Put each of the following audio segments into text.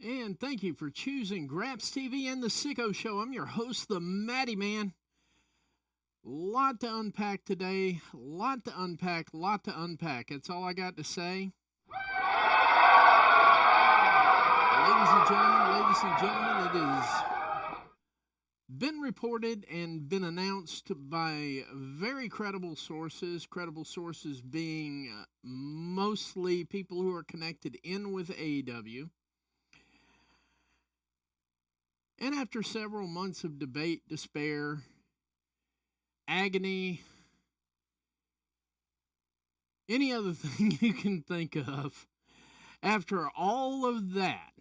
And thank you for choosing Graps TV and the Sicko Show. I'm your host, the Matty Man. Lot to unpack today. Lot to unpack. That's all I got to say. Ladies and gentlemen, it has been reported and been announced by very credible sources being mostly people who are connected in with AEW. And after several months of debate, despair, agony, any other thing you can think of, after all of that,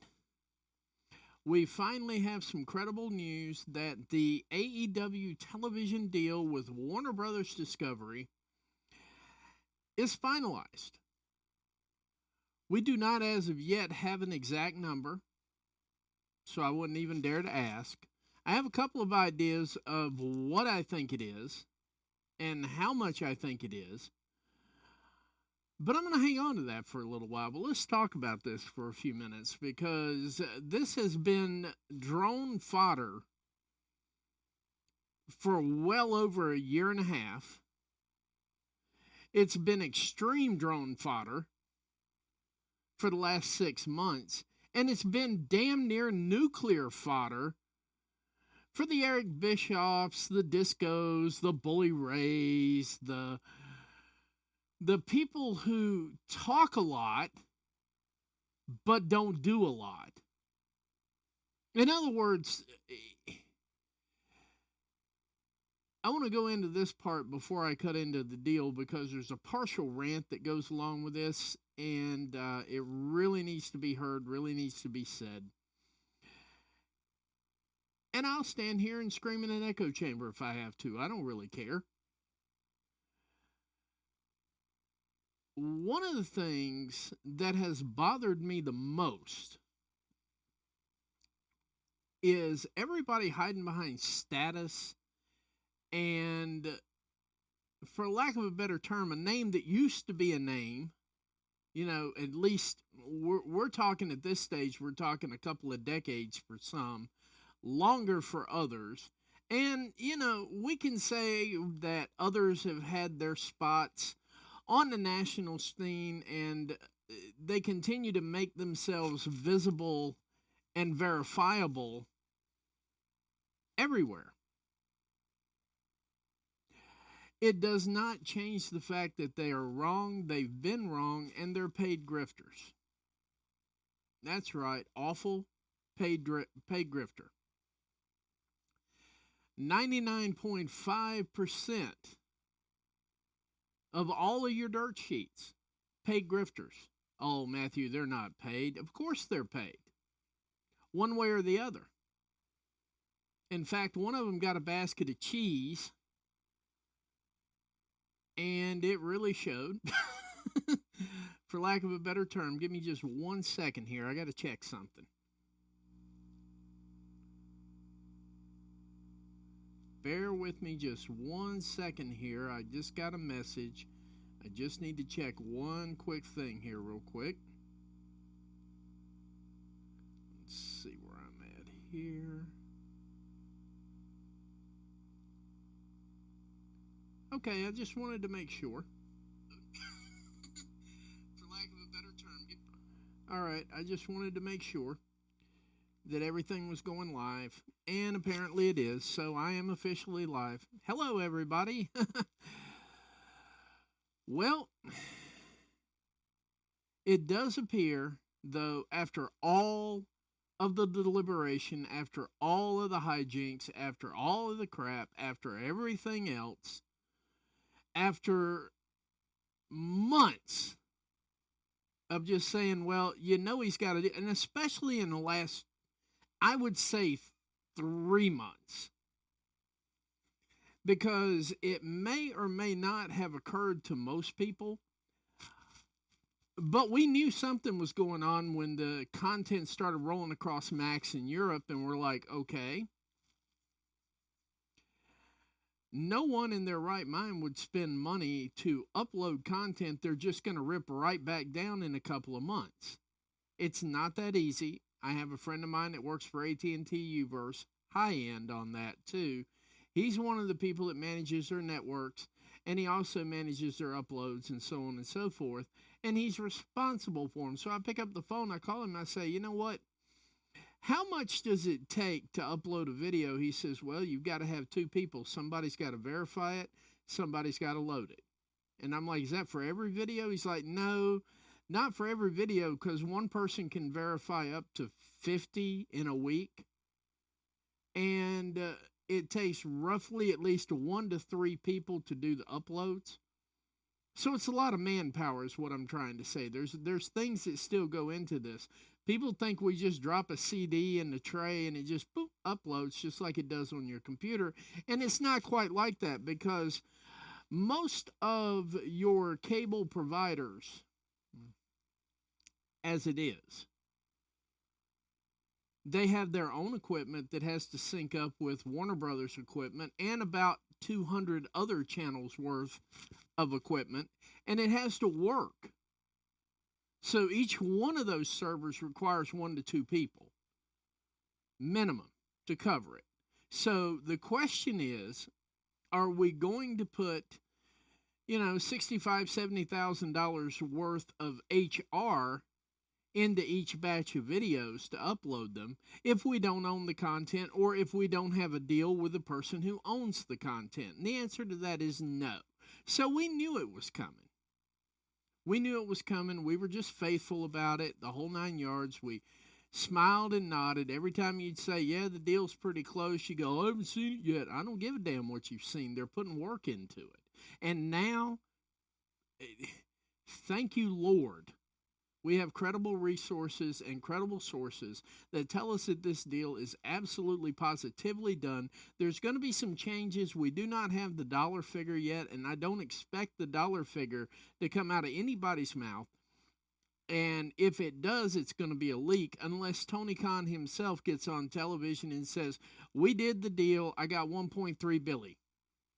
we finally have some credible news that the AEW television deal with Warner Brothers Discovery is finalized. We do not as of yet have an exact number, so I wouldn't even dare to ask. I have a couple of ideas of what I think it is and how much I think it is, but I'm going to hang on to that for a little while. But let's talk about this for a few minutes, because this has been drone fodder for well over a year and a half. It's been extreme drone fodder for the last 6 months. And it's been damn near nuclear fodder for the Eric Bischoffs, the Discos, the Bully Rays, the people who talk a lot but don't do a lot. In other words, I want to go into this part before I cut into the deal, because there's a partial rant that goes along with this, and it really needs to be heard, really needs to be said. And I'll stand here and scream in an echo chamber if I have to. I don't really care. One of the things that has bothered me the most is everybody hiding behind status and, for lack of a better term, a name that used to be a name. You know, at least we're talking at this stage, we're talking a couple of decades for some, longer for others. And, you know, we can say that others have had their spots on the national scene, and they continue to make themselves visible and verifiable everywhere. It does not change the fact that they are wrong, they've been wrong, and they're paid grifters. That's right, awful paid grifter. 99.5% of all of your dirt sheets, paid grifters. Oh, Matthew, they're not paid. Of course they're paid, one way or the other. In fact, one of them got a basket of cheese, and it really showed. For lack of a better term, give me just 1 second here. I got to check something. Bear with me just 1 second here. I just got a message. I just need to check one quick thing here real quick. Let's see where I'm at here. Okay, I just wanted to make sure. For lack of a better term. All right, I just wanted to make sure that everything was going live, and apparently it is, so I am officially live. Hello, everybody. Well, it does appear, though, after all of the deliberation, after all of the hijinks, after all of the crap, after everything else, after months of just saying, well, you know he's got to do, and especially in the last, I would say, 3 months, because it may or may not have occurred to most people, but we knew something was going on when the content started rolling across Max in Europe, and we're like, okay. No one in their right mind would spend money to upload content they're just going to rip right back down in a couple of months. It's not that easy. I have a friend of mine that works for AT&T Uverse, high end on that too. He's one of the people that manages their networks, and he also manages their uploads and so on and so forth. And he's responsible for them. So I pick up the phone, I call him, and I say, you know what? How much does it take to upload a video? He says, well, you've got to have two people. Somebody's got to verify it, somebody's got to load it. And I'm like, is that for every video? He's like, no, not for every video, because one person can verify up to 50 in a week. And it takes roughly at least 1 to 3 people to do the uploads. So it's a lot of manpower is what I'm trying to say. There's things that still go into this. People think we just drop a CD in the tray and it just boop, uploads just like it does on your computer. And it's not quite like that, because most of your cable providers, as it is, they have their own equipment that has to sync up with Warner Brothers equipment and about 200 other channels worth of equipment, and it has to work. So each one of those servers requires 1 to 2 people minimum to cover it. So the question is, are we going to put, $65,000, $70,000 worth of HR into each batch of videos to upload them if we don't own the content, or if we don't have a deal with the person who owns the content? And the answer to that is no. So we knew it was coming. We knew it was coming. We were just faithful about it, the whole 9 yards. We smiled and nodded. Every time you'd say, yeah, the deal's pretty close, you go, I haven't seen it yet. I don't give a damn what you've seen. They're putting work into it. And now, thank you, Lord, we have credible resources and credible sources that tell us that this deal is absolutely positively done. There's going to be some changes. We do not have the dollar figure yet, and I don't expect the dollar figure to come out of anybody's mouth. And if it does, it's going to be a leak, unless Tony Khan himself gets on television and says, we did the deal. I got 1.3 billion.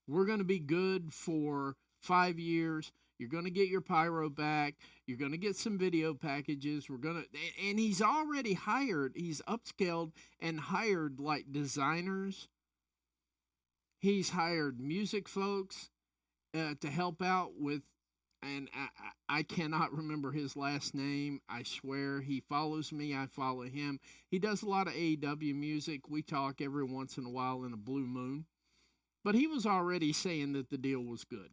We're going to be good for 5 years. You're going to get your pyro back. You're going to get some video packages. And he's already hired, he's upscaled and hired like designers. He's hired music folks to help out with, and I cannot remember his last name. I swear, he follows me. I follow him. He does a lot of AEW music. We talk every once in a while in a blue moon. But he was already saying that the deal was good.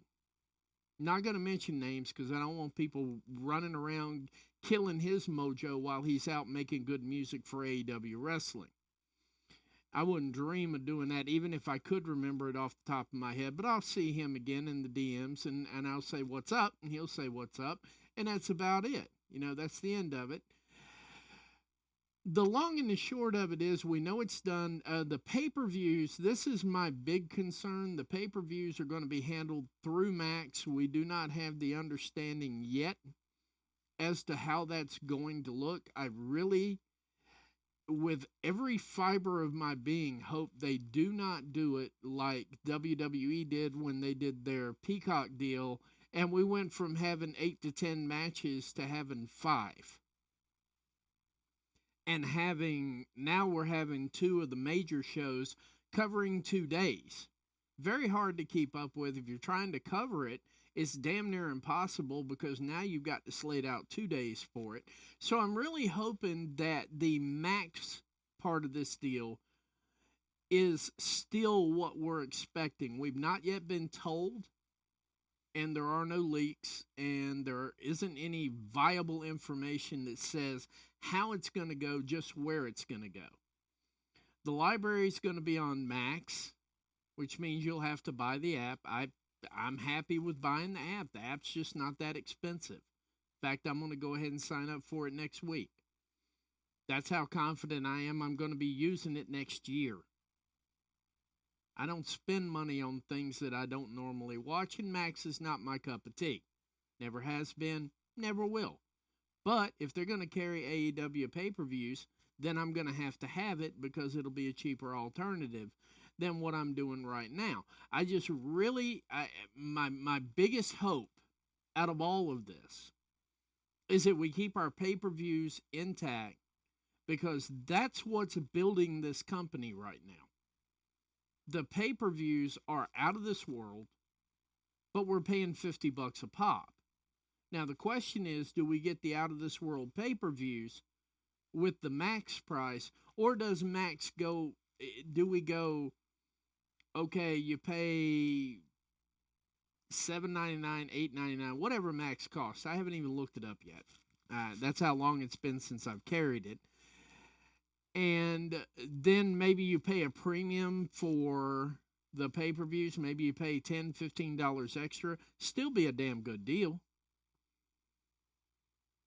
Not going to mention names because I don't want people running around killing his mojo while he's out making good music for AEW Wrestling. I wouldn't dream of doing that, even if I could remember it off the top of my head. But I'll see him again in the DMs, and I'll say, what's up? And he'll say, what's up? And that's about it. That's the end of it. The long and the short of it is, we know it's done. The pay-per-views, this is my big concern. The pay-per-views are going to be handled through Max. We do not have the understanding yet as to how that's going to look. I really, with every fiber of my being, hope they do not do it like WWE did when they did their Peacock deal, and we went from having 8 to 10 matches to having 5. And now we're having 2 of the major shows covering 2 days. Very hard to keep up with. If you're trying to cover it, it's damn near impossible, because now you've got to slate out 2 days for it. So I'm really hoping that the Max part of this deal is still what we're expecting. We've not yet been told, and there are no leaks, and there isn't any viable information that says how it's going to go, just where it's going to go. The library is going to be on Max, which means you'll have to buy the app. I'm happy with buying the app. The app's just not that expensive. In fact, I'm going to go ahead and sign up for it next week. That's how confident I am I'm going to be using it next year. I don't spend money on things that I don't normally watch, and Max is not my cup of tea. Never has been, never will. But if they're going to carry AEW pay-per-views, then I'm going to have it, because it'll be a cheaper alternative than what I'm doing right now. I just really, my biggest hope out of all of this is that we keep our pay-per-views intact, because that's what's building this company right now. The pay-per-views are out of this world, but we're paying $50 a pop. Now the question is, do we get the out of this world pay-per-views with the max price, or does max go, do we go, okay, you pay $7.99, $8.99, whatever max costs. I haven't even looked it up yet. That's how long it's been since I've carried it. And then maybe you pay a premium for the pay-per-views. Maybe you pay $10, $15 extra. Still be a damn good deal.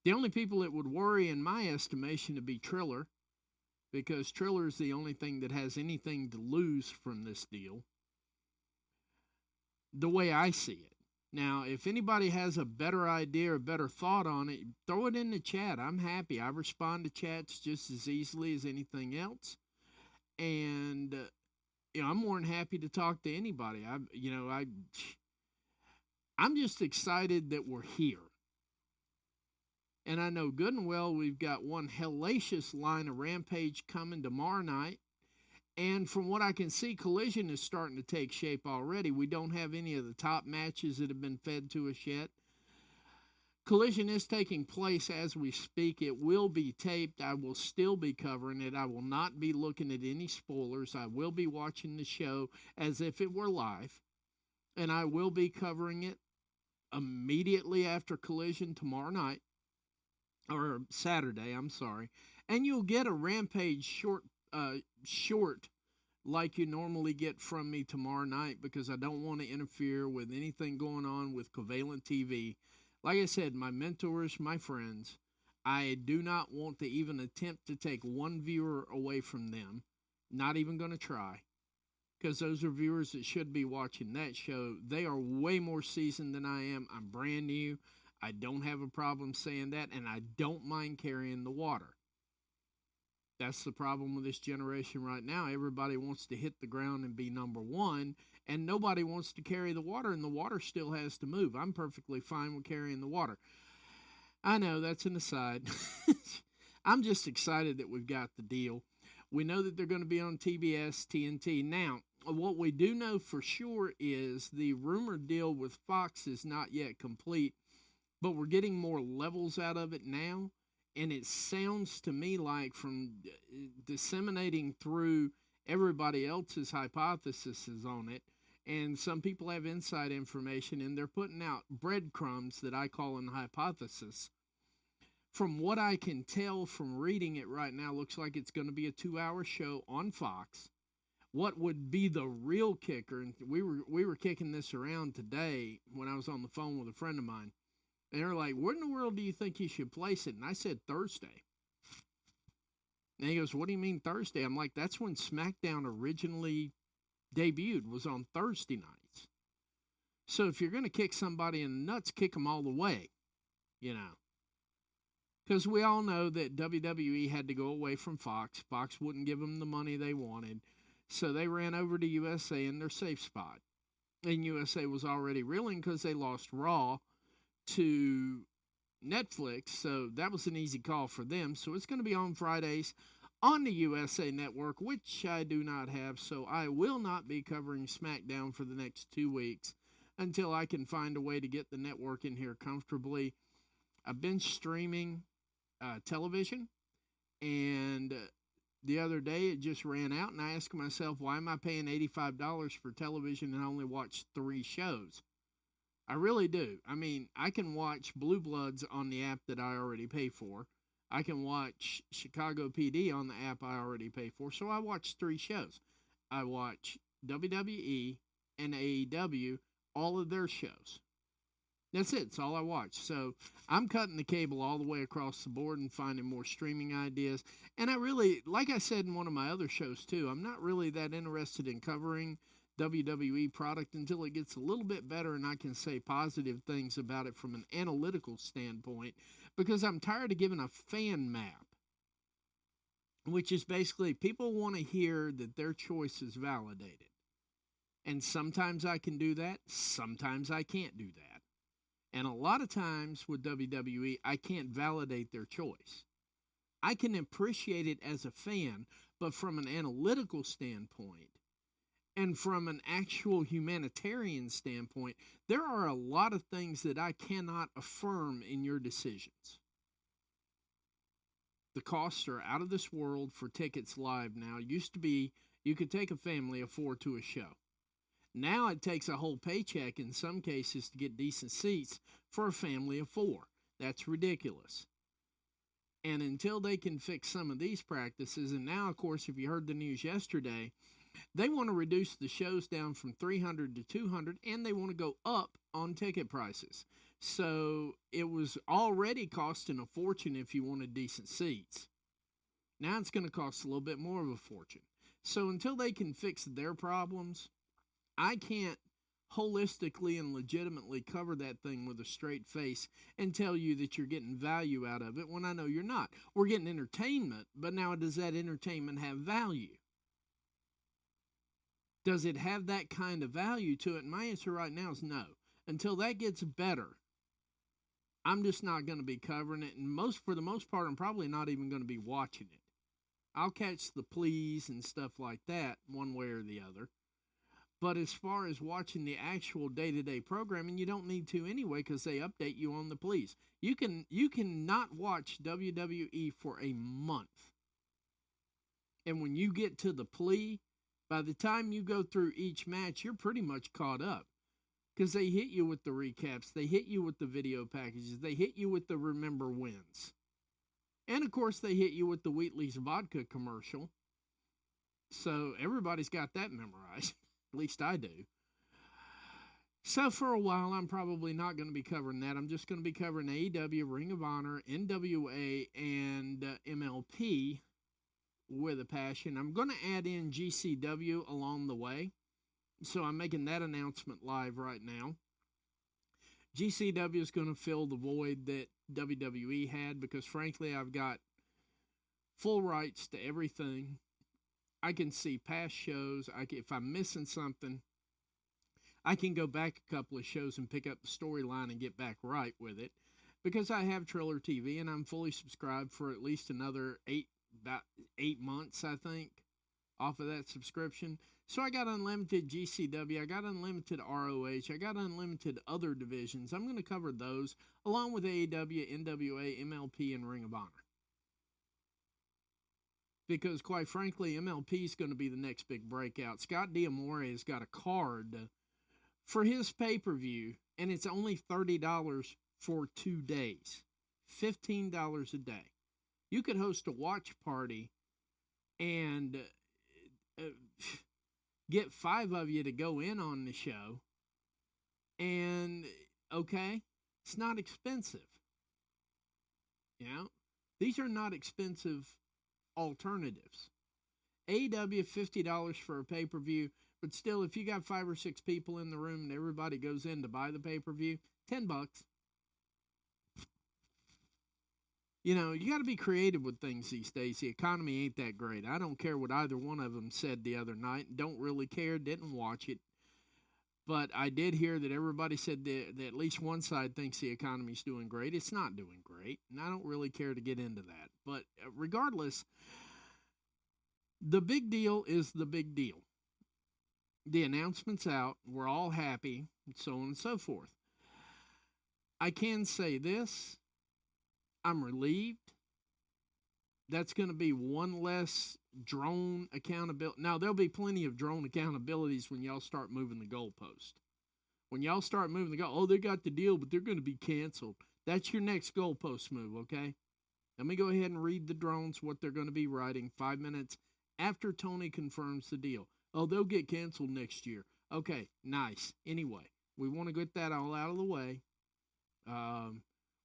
The only people that would worry, in my estimation, would be Triller, because Triller is the only thing that has anything to lose from this deal, the way I see it. Now, if anybody has a better idea or better thought on it, throw it in the chat. I'm happy. I respond to chats just as easily as anything else. And, I'm more than happy to talk to anybody. I'm just excited that we're here. And I know good and well we've got one hellacious line of Rampage coming tomorrow night. And from what I can see, Collision is starting to take shape already. We don't have any of the top matches that have been fed to us yet. Collision is taking place as we speak. It will be taped. I will still be covering it. I will not be looking at any spoilers. I will be watching the show as if it were live. And I will be covering it immediately after Collision tomorrow night. Or Saturday, I'm sorry. And you'll get a Rampage short like you normally get from me tomorrow night, because I don't want to interfere with anything going on with Covalent TV. Like I said, my mentors, my friends, I do not want to even attempt to take one viewer away from them. Not even going to try, because those are viewers that should be watching that show. They are way more seasoned than I am. I'm brand new. I don't have a problem saying that, and I don't mind carrying the water. That's the problem with this generation right now. Everybody wants to hit the ground and be number one, and nobody wants to carry the water, and the water still has to move. I'm perfectly fine with carrying the water. I know, that's an aside. I'm just excited that we've got the deal. We know that they're going to be on TBS, TNT. Now, what we do know for sure is the rumored deal with Fox is not yet complete, but we're getting more levels out of it now. And it sounds to me like, from disseminating through everybody else's hypotheses on it, and some people have inside information, and they're putting out breadcrumbs that I call an hypothesis. From what I can tell from reading it right now, looks like it's going to be a 2-hour show on Fox. What would be the real kicker, and we were kicking this around today when I was on the phone with a friend of mine. And they're like, where in the world do you think you should place it? And I said Thursday. And he goes, what do you mean Thursday? I'm like, that's when SmackDown originally debuted, was on Thursday nights. So if you're going to kick somebody in the nuts, kick them all the way, Because we all know that WWE had to go away from Fox. Fox wouldn't give them the money they wanted. So they ran over to USA in their safe spot. And USA was already reeling because they lost Raw to Netflix, so that was an easy call for them. So it's going to be on Fridays on the USA Network, which I do not have, so I will not be covering SmackDown for the next 2 weeks until I can find a way to get the network in here comfortably. I've been streaming television, and the other day it just ran out, and I asked myself, why am I paying $85 for television and I only watch 3 shows? I really do. I mean, I can watch Blue Bloods on the app that I already pay for. I can watch Chicago PD on the app I already pay for. So I watch 3 shows. I watch WWE and AEW, all of their shows. That's it. That's all I watch. So I'm cutting the cable all the way across the board and finding more streaming ideas. And I really, like I said in one of my other shows too, I'm not really that interested in covering WWE product until it gets a little bit better and I can say positive things about it from an analytical standpoint, because I'm tired of giving a fan map, which is basically people want to hear that their choice is validated. And sometimes I can do that, sometimes I can't do that. And a lot of times with WWE, I can't validate their choice. I can appreciate it as a fan, but from an analytical standpoint and from an actual humanitarian standpoint, there are a lot of things that I cannot affirm in your decisions. The costs are out of this world for tickets live now. It used to be you could take a family of 4 to a show. Now it takes a whole paycheck in some cases to get decent seats for a family of 4. That's ridiculous. And until they can fix some of these practices, and now, of course, if you heard the news yesterday, they want to reduce the shows down from 300 to 200, and they want to go up on ticket prices. So it was already costing a fortune if you wanted decent seats. Now it's going to cost a little bit more of a fortune. So until they can fix their problems, I can't holistically and legitimately cover that thing with a straight face and tell you that you're getting value out of it when I know you're not. We're getting entertainment, but now does that entertainment have value? Does it have that kind of value to it? And my answer right now is no. Until that gets better, I'm just not going to be covering it. And for the most part, I'm probably not even going to be watching it. I'll catch the pleas and stuff like that one way or the other. But as far as watching the actual day-to-day programming, you don't need to anyway because they update you on the pleas. You can not watch WWE for a month. And when you get to the plea, by the time you go through each match, you're pretty much caught up. Because they hit you with the recaps, they hit you with the video packages, they hit you with the remember wins. And of course, they hit you with the Wheatley's vodka commercial. So everybody's got that memorized. At least I do. So for a while, I'm probably not going to be covering that. I'm just going to be covering AEW, Ring of Honor, NWA, and MLP with a passion. I'm going to add in GCW along the way. So I'm making that announcement live right now. GCW is going to fill the void that WWE had because, frankly, I've got full rights to everything. I can see past shows. If I'm missing something, I can go back a couple of shows and pick up the storyline and get back right with it because I have Triller TV and I'm fully subscribed for at least another about 8 months, I think, off of that subscription. So I got unlimited GCW, I got unlimited ROH, I got unlimited other divisions. I'm going to cover those along with AEW, NWA, MLP, and Ring of Honor. Because, quite frankly, MLP is going to be the next big breakout. Scott D'Amore has got a card for his pay-per-view, and it's only $30 for 2 days. $15 a day. You could host a watch party and get 5 of you to go in on the show, and, okay, it's not expensive. You know, these are not expensive alternatives. AEW, $50 for a pay-per-view, but still, if you got 5 or 6 people in the room and everybody goes in to buy the pay-per-view, $10. You know, you got to be creative with things these days. The economy ain't that great. I don't care what either one of them said the other night. Don't really care, didn't watch it. But I did hear that everybody said that at least one side thinks the economy's doing great. It's not doing great, and I don't really care to get into that. But regardless, the big deal is the big deal. The announcement's out. We're all happy, and so on and so forth. I can say this. I'm relieved. That's going to be one less drone accountability. Now, there'll be plenty of drone accountabilities when y'all start moving the goalpost. When y'all start moving the goal, they got the deal, but they're going to be canceled. That's your next goalpost move, okay? Let me go ahead and read the drones, what they're going to be writing 5 minutes after Tony confirms the deal. Oh, they'll get canceled next year. Okay, nice. Anyway, we want to get that all out of the way.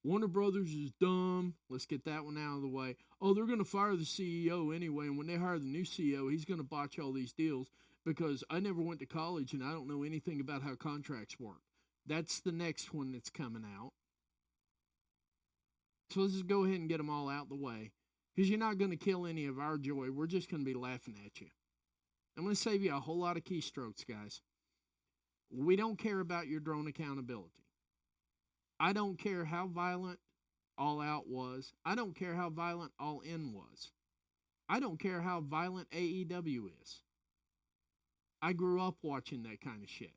Warner Brothers is dumb. Let's get that one out of the way. Oh, they're going to fire the CEO anyway, and when they hire the new CEO, he's going to botch all these deals because I never went to college and I don't know anything about how contracts work. That's the next one that's coming out. So let's just go ahead and get them all out the way because you're not going to kill any of our joy. We're just going to be laughing at you. I'm going to save you a whole lot of keystrokes, guys. We don't care about your drone accountability. I don't care how violent All Out was. I don't care how violent All In was. I don't care how violent AEW is. I grew up watching that kind of shit.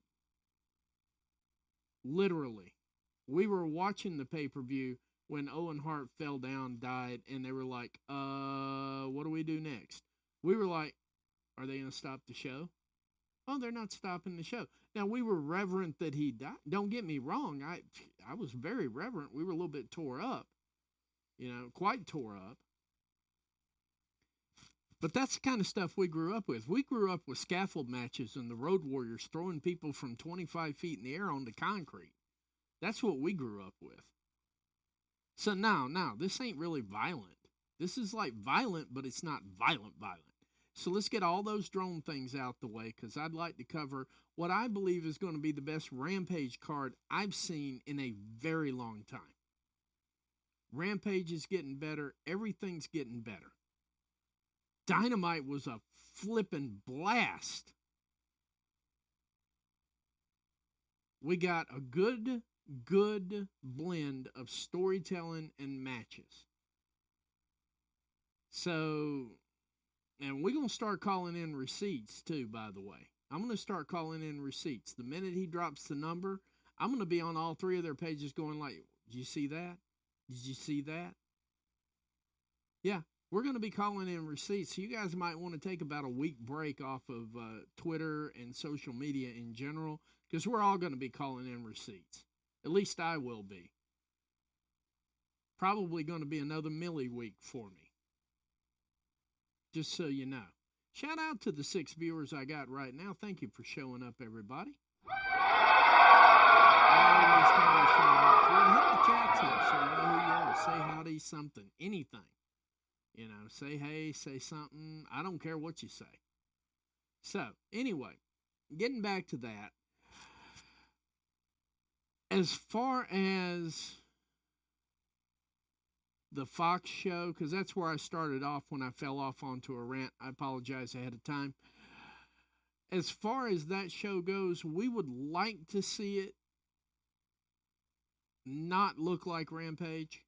Literally. We were watching the pay-per-view when Owen Hart fell down, died, and they were like, what do we do next? We were like, are they going to stop the show? Oh, they're not stopping the show. Now, we were reverent that he died. Don't get me wrong. I was very reverent. We were a little bit tore up. Quite tore up. But that's the kind of stuff we grew up with. We grew up with scaffold matches and the Road Warriors throwing people from 25 feet in the air onto concrete. That's what we grew up with. So now, this ain't really violent. This is like violent, but it's not violent. So let's get all those drone things out the way, because I'd like to cover what I believe is going to be the best Rampage card I've seen in a very long time. Rampage is getting better. Everything's getting better. Dynamite was a flippin' blast. We got a good blend of storytelling and matches. So, and we're going to start calling in receipts too, by the way. I'm going to start calling in receipts. The minute he drops the number, I'm going to be on all three of their pages going like, did you see that? Did you see that? Yeah, we're going to be calling in receipts. So you guys might want to take about a week break off of Twitter and social media in general, because we're all going to be calling in receipts. At least I will be. Probably going to be another Millie week for me. Just so you know. Shout out to the 6 viewers I got right now. Thank you for showing up, everybody. Always time to show up. Hit the chat tip so you know who you are. Say howdy, something, anything. Say hey, say something. I don't care what you say. So, anyway, getting back to that. As far as the Fox show, because that's where I started off when I fell off onto a rant. I apologize ahead of time. As far as that show goes, we would like to see it not look like Rampage.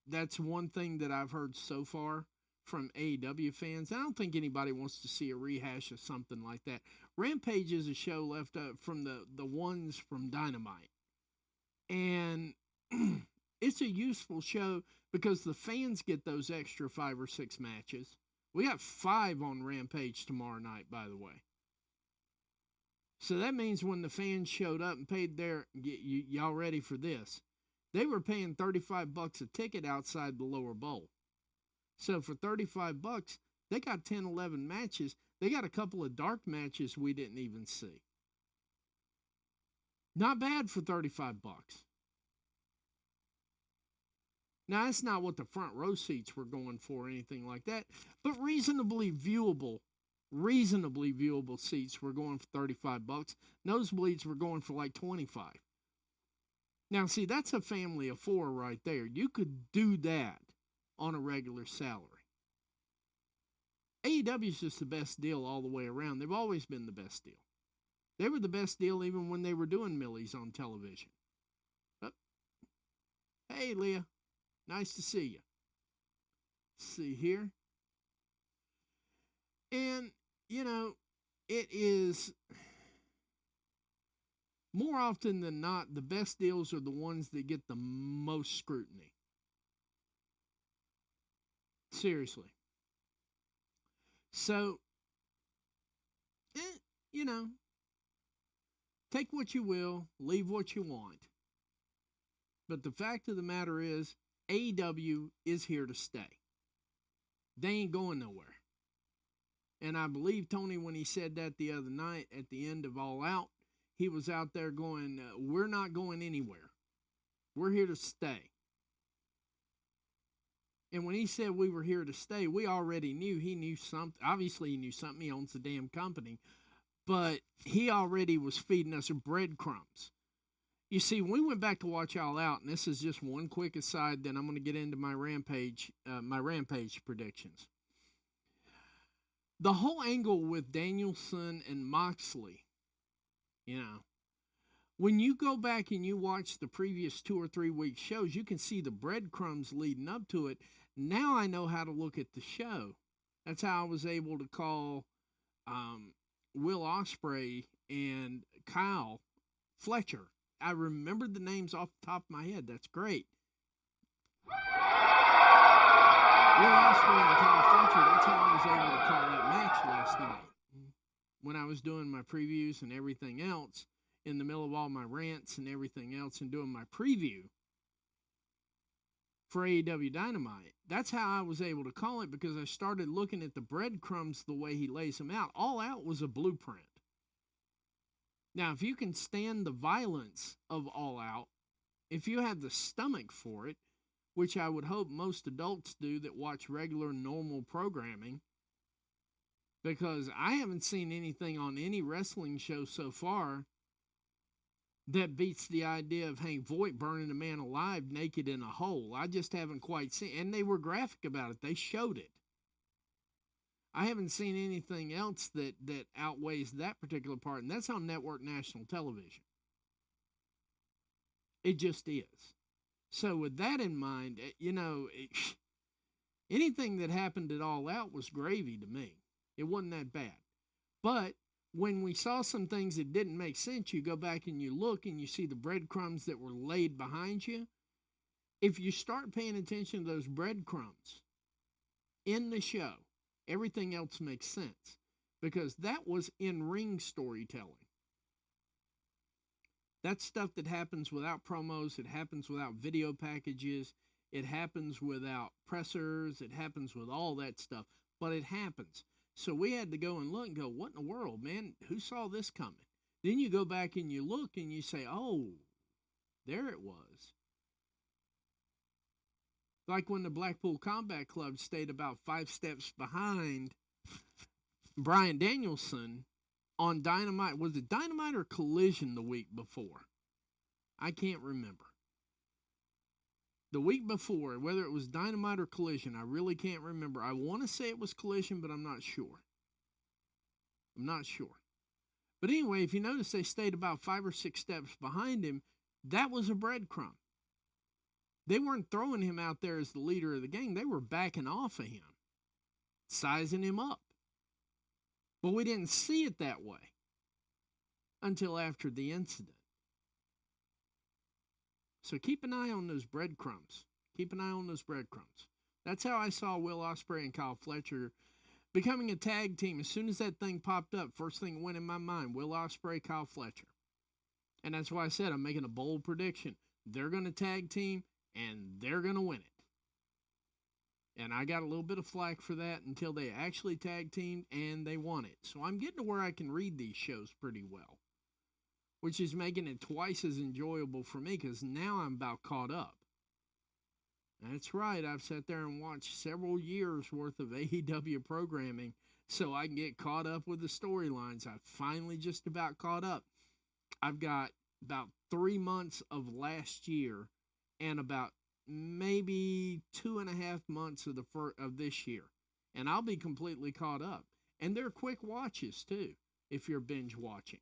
That's one thing that I've heard so far from AEW fans. I don't think anybody wants to see a rehash of something like that. Rampage is a show left up from the ones from Dynamite. And it's a useful show because the fans get those extra 5 or 6 matches. We got 5 on Rampage tomorrow night, by the way. So that means when the fans showed up and paid y'all ready for this? They were paying $35 a ticket outside the lower bowl. So for $35, they got 10, 11 matches. They got a couple of dark matches we didn't even see. Not bad for $35. Now, that's not what the front row seats were going for or anything like that, but reasonably viewable seats were going for $35. Nosebleeds were going for like $25. Now, see, that's a family of 4 right there. You could do that on a regular salary. AEW is just the best deal all the way around. They've always been the best deal. They were the best deal even when they were doing Millies on television. But, hey, Leah. Nice to see you. See here. And, it is more often than not, the best deals are the ones that get the most scrutiny. Seriously. So, take what you will, leave what you want. But the fact of the matter is, AEW is here to stay. They ain't going nowhere. And I believe Tony, when he said that the other night at the end of All Out, he was out there going, we're not going anywhere. We're here to stay. And when he said we were here to stay, we already knew he knew something. Obviously, he knew something. He owns the damn company. But he already was feeding us breadcrumbs. You see, when we went back to watch All Out, and this is just one quick aside, then I'm going to get into my Rampage predictions. The whole angle with Danielson and Moxley, When you go back and you watch the previous 2 or 3 week shows, you can see the breadcrumbs leading up to it. Now I know how to look at the show. That's how I was able to call Will Ospreay and Kyle Fletcher. I remembered the names off the top of my head. That's great. Will Ospreay and Kyle Fletcher, that's how I was able to call that match last night. When I was doing my previews and everything else, in the middle of all my rants and everything else, and doing my preview for AEW Dynamite, that's how I was able to call it, because I started looking at the breadcrumbs the way he lays them out. All Out was a blueprint. Now, if you can stand the violence of All Out, if you have the stomach for it, which I would hope most adults do that watch regular, normal programming, because I haven't seen anything on any wrestling show so far that beats the idea of Hank Voigt burning a man alive naked in a hole. I just haven't quite seen, and they were graphic about it. They showed it. I haven't seen anything else that outweighs that particular part, and that's on network national television. It just is. So with that in mind, anything that happened at All Out was gravy to me. It wasn't that bad. But when we saw some things that didn't make sense, you go back and you look and you see the breadcrumbs that were laid behind you. If you start paying attention to those breadcrumbs in the show, everything else makes sense, because that was in-ring storytelling. That's stuff that happens without promos. It happens without video packages. It happens without pressers. It happens with all that stuff, but it happens. So we had to go and look and go, what in the world, man? Who saw this coming? Then you go back and you look and you say, oh, there it was. Like when the Blackpool Combat Club stayed about 5 steps behind Bryan Danielson on Dynamite. Was it Dynamite or Collision the week before? I can't remember. The week before, whether it was Dynamite or Collision, I really can't remember. I want to say it was Collision, but I'm not sure. But anyway, if you notice, they stayed about 5 or 6 steps behind him. That was a breadcrumb. They weren't throwing him out there as the leader of the gang. They were backing off of him, sizing him up. But we didn't see it that way until after the incident. So keep an eye on those breadcrumbs. That's how I saw Will Ospreay and Kyle Fletcher becoming a tag team. As soon as that thing popped up, first thing that went in my mind, Will Ospreay, Kyle Fletcher. And that's why I said I'm making a bold prediction. They're going to tag team, and they're going to win it. And I got a little bit of flack for that until they actually tag teamed and they won it. So I'm getting to where I can read these shows pretty well, which is making it twice as enjoyable for me, because now I'm about caught up. That's right, I've sat there and watched several years worth of AEW programming so I can get caught up with the storylines. I've finally just about caught up. I've got about 3 months of last year and about maybe 2.5 months of this year, and I'll be completely caught up. And they're quick watches too, if you're binge watching,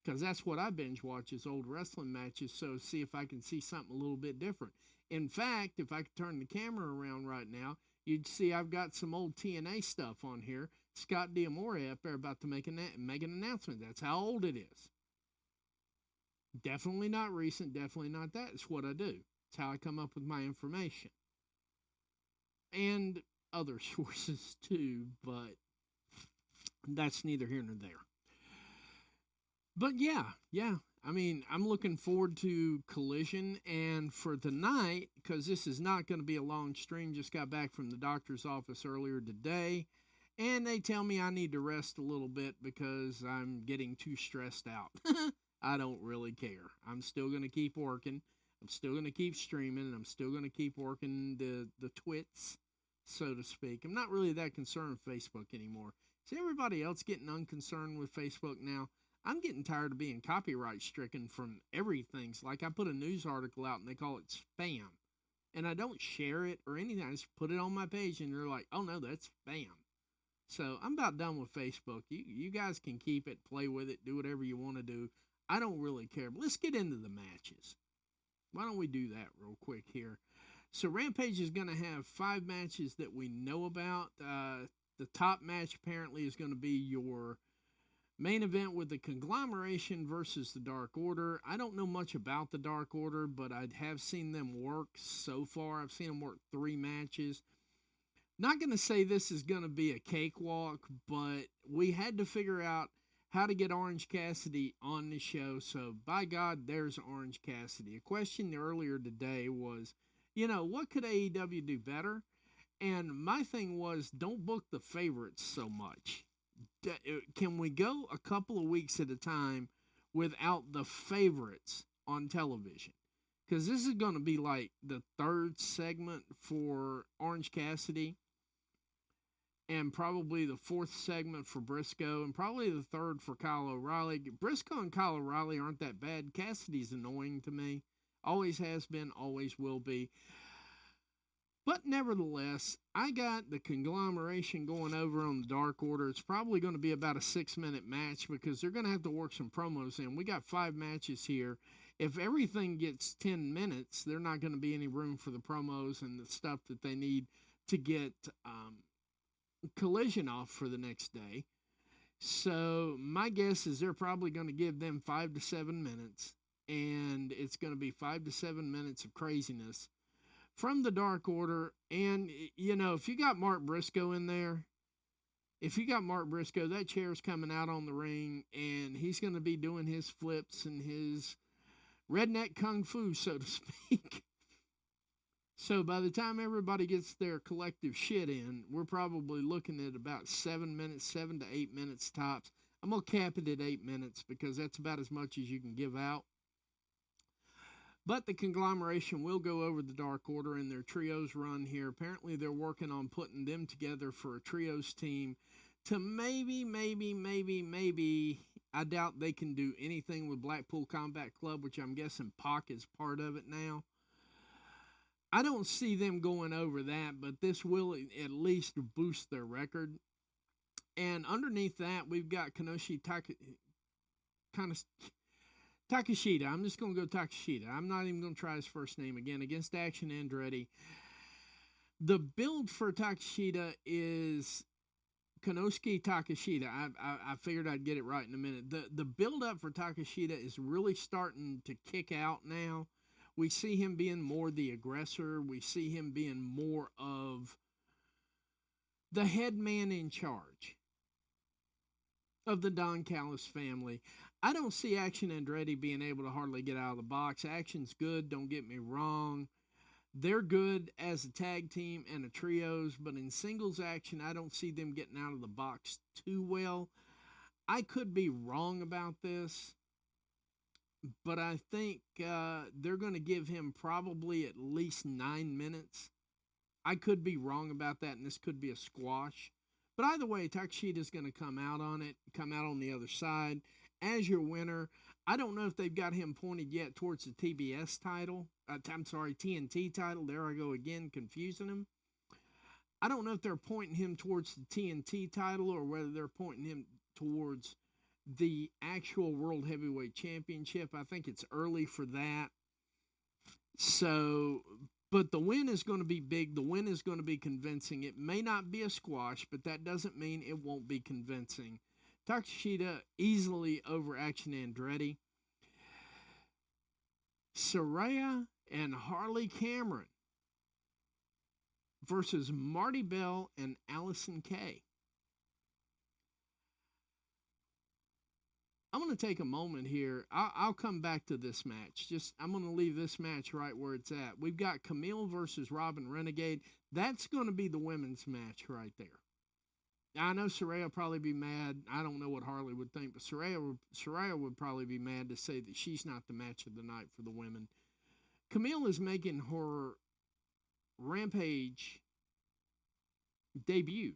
because that's what I binge watch, is old wrestling matches, so see if I can see something a little bit different. In fact, if I could turn the camera around right now, you'd see I've got some old TNA stuff on here. Scott D'Amore up there about to make an announcement. That's how old it is. Definitely not recent, definitely not that. It's what I do. It's how I come up with my information. And other sources too, but that's neither here nor there. But yeah. I mean, I'm looking forward to Collision, and for tonight, because this is not going to be a long stream, just got back from the doctor's office earlier today, and they tell me I need to rest a little bit because I'm getting too stressed out. I don't really care. I'm still going to keep working. I'm still going to keep streaming, and I'm still going to keep working the twits, so to speak. I'm not really that concerned with Facebook anymore. See everybody else getting unconcerned with Facebook now? I'm getting tired of being copyright stricken from everything. It's like I put a news article out and they call it spam. And I don't share it or anything. I just put it on my page and they're like, oh no, that's spam. So I'm about done with Facebook. You guys can keep it, play with it, do whatever you want to do. I don't really care. But let's get into the matches. Why don't we do that real quick here? So Rampage is going to have 5 matches that we know about. The top match apparently is going to be your main event with the Conglomeration versus the Dark Order. I don't know much about the Dark Order, but I have seen them work so far. I've seen them work 3 matches. Not going to say this is going to be a cakewalk, but we had to figure out how to get Orange Cassidy on the show. So, by God, there's Orange Cassidy. A question earlier today was, what could AEW do better? And my thing was, don't book the favorites so much. Can we go a couple of weeks at a time without the favorites on television? Because this is going to be like the 3rd segment for Orange Cassidy, and probably the 4th segment for Briscoe, and probably the 3rd for Kyle O'Reilly. Briscoe and Kyle O'Reilly aren't that bad. Cassidy's annoying to me. Always has been, always will be. But nevertheless, I got the Conglomeration going over on the Dark Order. It's probably going to be about a 6-minute match because they're going to have to work some promos in. We got 5 matches here. If everything gets 10 minutes, there's not going to be any room for the promos and the stuff that they need to get Collision off for the next day. So my guess is they're probably going to give them 5 to 7 minutes, and it's going to be 5 to 7 minutes of craziness from the Dark Order. And, if you got Mark Briscoe in there, that chair's coming out on the ring, and he's going to be doing his flips and his redneck kung fu, so to speak. So by the time everybody gets their collective shit in, we're probably looking at about 7 minutes, 7 to 8 minutes tops. I'm going to cap it at 8 minutes because that's about as much as you can give out. But the Conglomeration will go over the Dark Order in their trios run here. Apparently they're working on putting them together for a trios team to maybe, I doubt they can do anything with Blackpool Combat Club, which I'm guessing Pac is part of it now. I don't see them going over that, but this will at least boost their record. And underneath that, we've got Kanoshi Takeshita. I'm just going to go Takeshita. I'm not even going to try his first name again. Against Action Andretti. The build for Takeshita is Konosuke Takeshita. I figured I'd get it right in a minute. The build up for Takeshita is really starting to kick out now. We see him being more the aggressor. We see him being more of the head man in charge of the Don Callis family. I don't see Action Andretti being able to hardly get out of the box. Action's good, don't get me wrong. They're good as a tag team and a trios, but in singles action, I don't see them getting out of the box too well. I could be wrong about this, but I think they're going to give him probably at least 9 minutes. I could be wrong about that, and this could be a squash. But either way, Takeshita's going to come out on the other side as your winner. I don't know if they've got him pointed yet towards the TBS title. TNT title. There I go again, confusing him. I don't know if they're pointing him towards the TNT title or whether they're pointing him towards the actual World Heavyweight Championship. I think it's early for that. So, but the win is going to be big. The win is going to be convincing. It may not be a squash, but that doesn't mean it won't be convincing. Takeshita easily over Action Andretti. Saraya and Harley Cameron versus Marty Bell and Allison Kay. I'm going to take a moment here. I'll come back to this match. I'm going to leave this match right where it's at. We've got Camille versus Robin Renegade. That's going to be the women's match right there. I know Saraya will probably be mad. I don't know what Harley would think, but Saraya would probably be mad to say that she's not the match of the night for the women. Camille is making her Rampage debut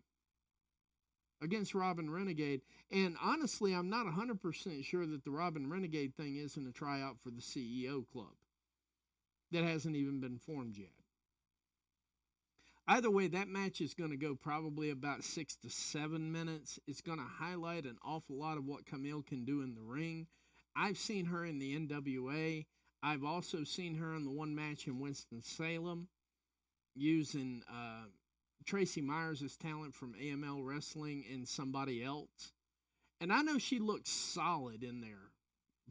against Robin Renegade. And honestly, I'm not 100% sure that the Robin Renegade thing isn't a tryout for the CEO club. That hasn't even been formed yet. Either way, that match is going to go probably about 6 to 7 minutes. It's going to highlight an awful lot of what Camille can do in the ring. I've seen her in the NWA. I've also seen her in the one match in Winston-Salem using Tracy Myers' talent from AML Wrestling and somebody else. And I know she looked solid in there.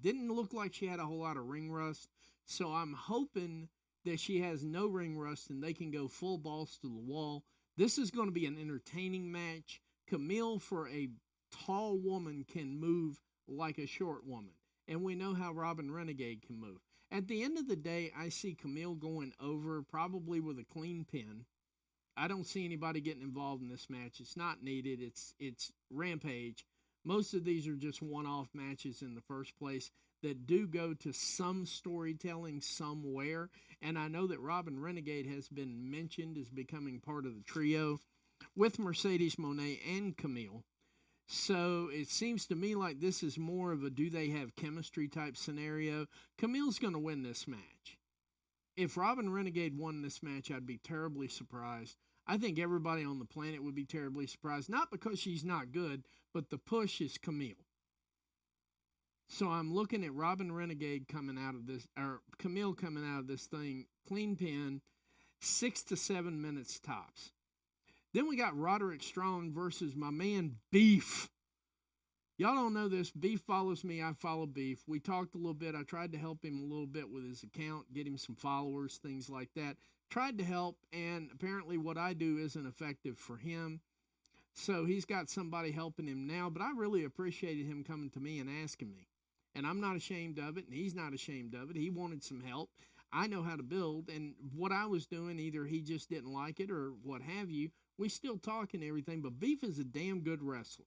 Didn't look like she had a whole lot of ring rust. So I'm hoping that she has no ring rust and they can go full balls to the wall. This is going to be an entertaining match. Camille, for a tall woman, can move like a short woman. And we know how Robin Renegade can move. At the end of the day, I see Camille going over, probably with a clean pin. I don't see anybody getting involved in this match. It's not needed. It's Rampage. Most of these are just one-off matches in the first place that do go to some storytelling somewhere. And I know that Robin Renegade has been mentioned as becoming part of the trio with Mercedes Moné and Camille. So it seems to me like this is more of a do they have chemistry type scenario. Camille's going to win this match. If Robin Renegade won this match, I'd be terribly surprised. I think everybody on the planet would be terribly surprised. Not because she's not good, but the push is Camille. So I'm looking at Robin Renegade coming out of this, or Camille coming out of this thing, clean pin, 6 to 7 minutes tops. Then we got Roderick Strong versus my man Beef. Y'all don't know this. Beef follows me. I follow Beef. We talked a little bit. I tried to help him a little bit with his account, get him some followers, things like that. Tried to help, and apparently what I do isn't effective for him. So he's got somebody helping him now, but I really appreciated him coming to me and asking me. And I'm not ashamed of it, and he's not ashamed of it. He wanted some help. I know how to build, and what I was doing, either he just didn't like it or what have you. We still talk and everything, but Beef is a damn good wrestler.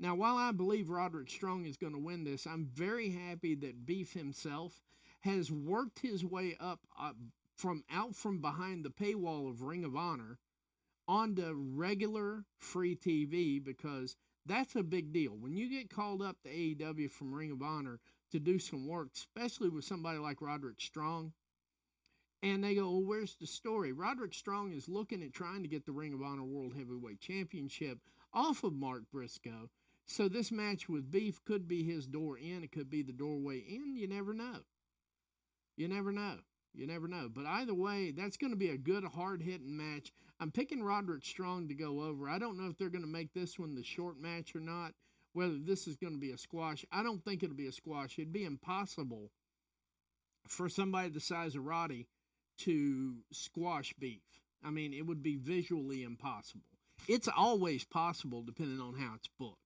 Now, while I believe Roderick Strong is going to win this, I'm very happy that Beef himself has worked his way up from behind the paywall of Ring of Honor onto regular free TV, because that's a big deal. When you get called up to AEW from Ring of Honor to do some work, especially with somebody like Roderick Strong, and they go, well, where's the story? Roderick Strong is looking at trying to get the Ring of Honor World Heavyweight Championship off of Mark Briscoe. So this match with Beef could be his door in. It could be the doorway in. You never know. You never know. You never know. But either way, that's going to be a good, hard-hitting match. I'm picking Roderick Strong to go over. I don't know if they're going to make this one the short match or not, whether this is going to be a squash. I don't think it'll be a squash. It'd be impossible for somebody the size of Roddy to squash Beef. I mean, it would be visually impossible. It's always possible depending on how it's booked.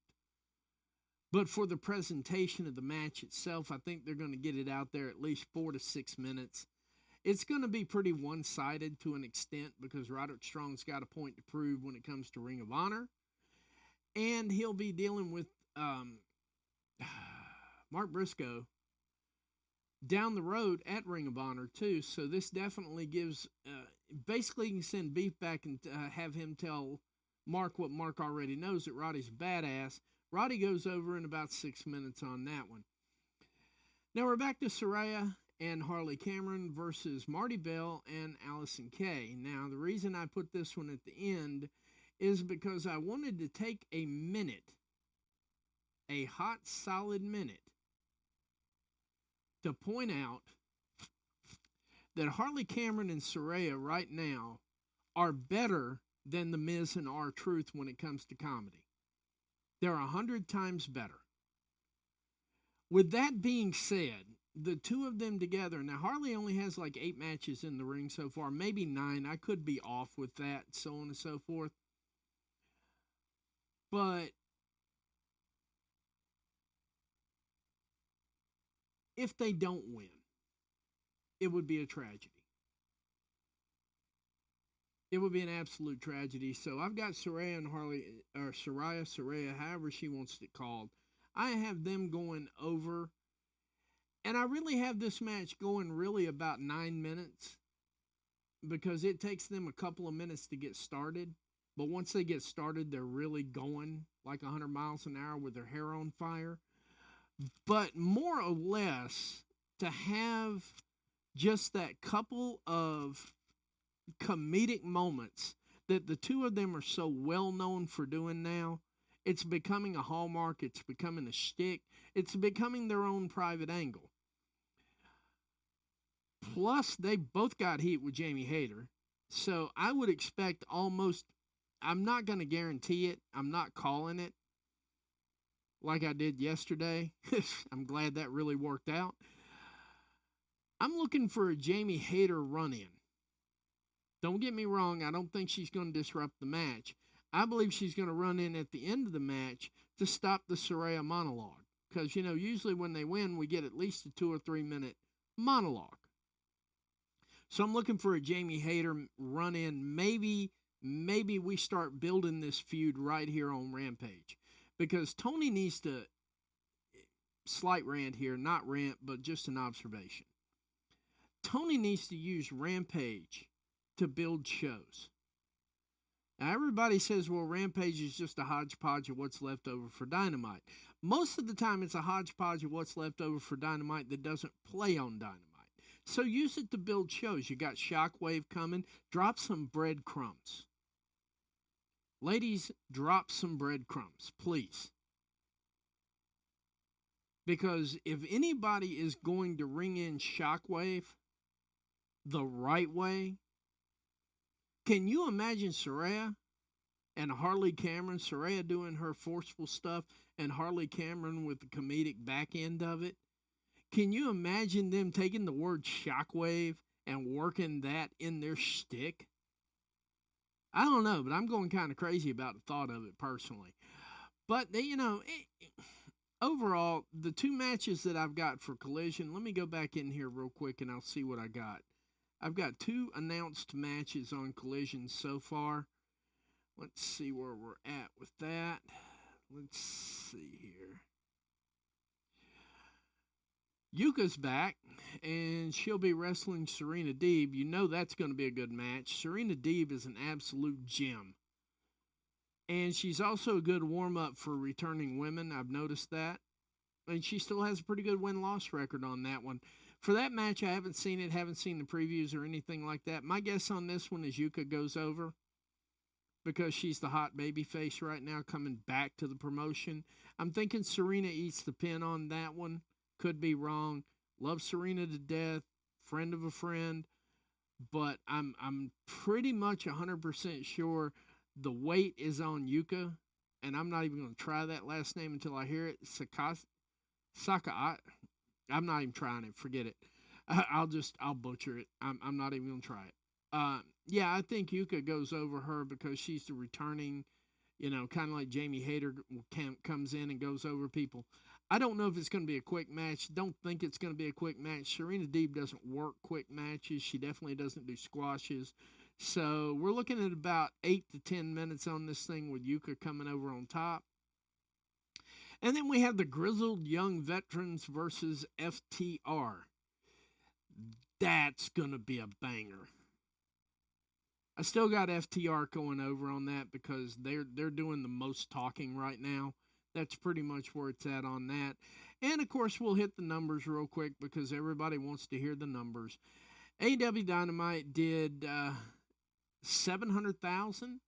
But for the presentation of the match itself, I think they're going to get it out there at least 4 to 6 minutes. It's going to be pretty one-sided to an extent because Roderick Strong's got a point to prove when it comes to Ring of Honor. And he'll be dealing with Mark Briscoe down the road at Ring of Honor too. So this definitely gives, basically you can send Beef back and have him tell Mark what Mark already knows, that Roddy's badass. Roddy goes over in about 6 minutes on that one. Now we're back to Saraya and Harley Cameron versus Marty Bell and Allison Kay. Now the reason I put this one at the end is because I wanted to take a minute, a hot solid minute, to point out that Harley Cameron and Saraya right now are better than The Miz and R-Truth when it comes to comedy. They're 100 times better. With that being said, the two of them together, now Harley only has like 8 matches in the ring so far, maybe 9. I could be off with that, so on and so forth. But if they don't win, it would be a tragedy. It would be an absolute tragedy. So I've got Saraya and Harley, or Saraya, however she wants it called. I have them going over. And I really have this match going really about 9 minutes, because it takes them a couple of minutes to get started. But once they get started, they're really going like 100 miles an hour with their hair on fire. But more or less, to have just that couple of comedic moments that the two of them are so well known for doing now, It's becoming a hallmark. It's becoming a shtick. It's becoming their own private angle. Plus, they both got heat with Jamie Hayter. So I would expect almost, I'm not going to guarantee it. I'm not calling it like I did yesterday. I'm glad that really worked out. I'm looking for a Jamie Hayter run in. Don't get me wrong, I don't think she's going to disrupt the match. I believe she's going to run in at the end of the match to stop the Saraya monologue. Because, usually when they win, we get at least a 2 or 3 minute monologue. So I'm looking for a Jamie Hayter run in. Maybe we start building this feud right here on Rampage. Because Tony needs to, slight rant here, not rant, but just an observation. Tony needs to use Rampage to build shows. Now, everybody says, well, Rampage is just a hodgepodge of what's left over for Dynamite. Most of the time, it's a hodgepodge of what's left over for Dynamite that doesn't play on Dynamite. So use it to build shows. You got Shockwave coming. Drop some breadcrumbs. Ladies, drop some breadcrumbs, please. Because if anybody is going to ring in Shockwave the right way, can you imagine Saraya and Harley Cameron, Saraya doing her forceful stuff and Harley Cameron with the comedic back end of it? Can you imagine them taking the word Shockwave and working that in their shtick? I don't know, but I'm going kind of crazy about the thought of it personally. But, overall, the 2 matches that I've got for Collision, let me go back in here real quick and I'll see what I got. I've got 2 announced matches on Collision so far. Let's see where we're at with that. Let's see here. Yuka's back, and she'll be wrestling Serena Deeb. You know that's going to be a good match. Serena Deeb is an absolute gem. And she's also a good warm-up for returning women. I've noticed that. And she still has a pretty good win-loss record on that one. For that match, I haven't seen it, haven't seen the previews or anything like that. My guess on this one is Yuka goes over because she's the hot baby face right now coming back to the promotion. I'm thinking Serena eats the pin on that one. Could be wrong. Love Serena to death. Friend of a friend. But I'm pretty much 100% sure the weight is on Yuka. And I'm not even going to try that last name until I hear it. Saka. I'm not even trying it. Forget it. I'll butcher it. I'm not even going to try it. Yeah, I think Yuka goes over her because she's the returning, kind of like Jamie Hayter comes in and goes over people. I don't know if it's going to be a quick match. Don't think it's going to be a quick match. Serena Deeb doesn't work quick matches. She definitely doesn't do squashes. So we're looking at about 8 to 10 minutes on this thing with Yuka coming over on top. And then we have the Grizzled Young Veterans versus FTR. That's going to be a banger. I still got FTR going over on that because they're doing the most talking right now. That's pretty much where it's at on that. And, of course, we'll hit the numbers real quick because everybody wants to hear the numbers. AEW Dynamite did 700,000,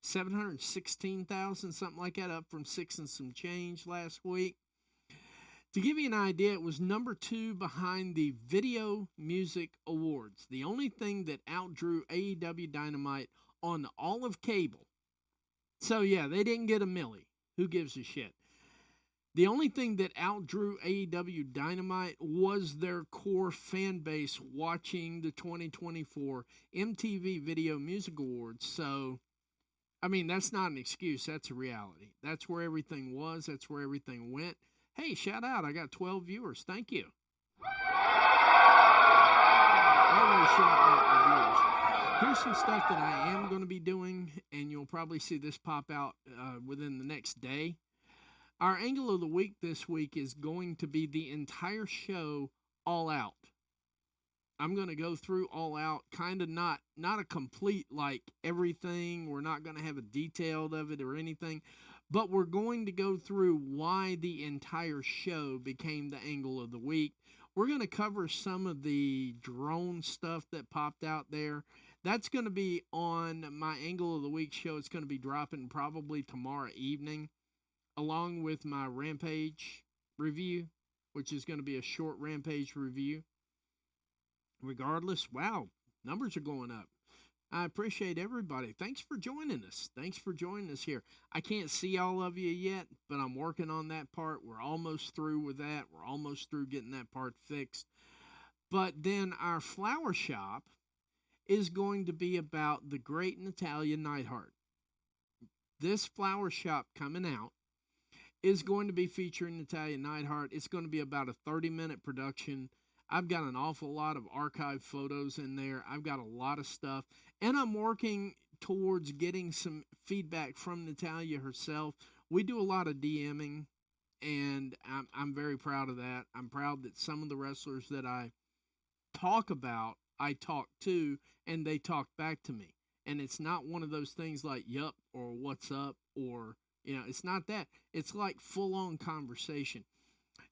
716,000, something like that, up from 6 and some change last week. To give you an idea, it was number 2 behind the Video Music Awards. The only thing that outdrew AEW Dynamite on all of cable. So, yeah, they didn't get a milli. Who gives a shit? The only thing that outdrew AEW Dynamite was their core fan base watching the 2024 MTV Video Music Awards. So, I mean, that's not an excuse. That's a reality. That's where everything was. That's where everything went. Hey, shout out. I got 12 viewers. Thank you. Always shout out the viewers. Here's some stuff that I am going to be doing, and you'll probably see this pop out within the next day. Our angle of the week this week is going to be the entire show All Out. I'm going to go through All Out, kind of not a complete, like, everything. We're not going to have a detailed of it or anything, but we're going to go through why the entire show became the angle of the week. We're going to cover some of the drone stuff that popped out there. That's going to be on my Angle of the Week show. It's going to be dropping probably tomorrow evening, along with my Rampage review, which is going to be a short Rampage review. Regardless, wow, numbers are going up. I appreciate everybody. Thanks for joining us. Thanks for joining us here. I can't see all of you yet, but I'm working on that part. We're almost through with that. We're almost through getting that part fixed. But then our flower shop is going to be about the great Natalia Neidhart. This flower shop coming out is going to be featuring Natalia Neidhart. It's going to be about a 30-minute production. I've got an awful lot of archive photos in there. I've got a lot of stuff. And I'm working towards getting some feedback from Natalia herself. We do a lot of DMing, and I'm very proud of that. I'm proud that some of the wrestlers that I talk about, I talk to, and they talk back to me. And it's not one of those things like, yup, or what's up, or, it's not that. It's like full-on conversation.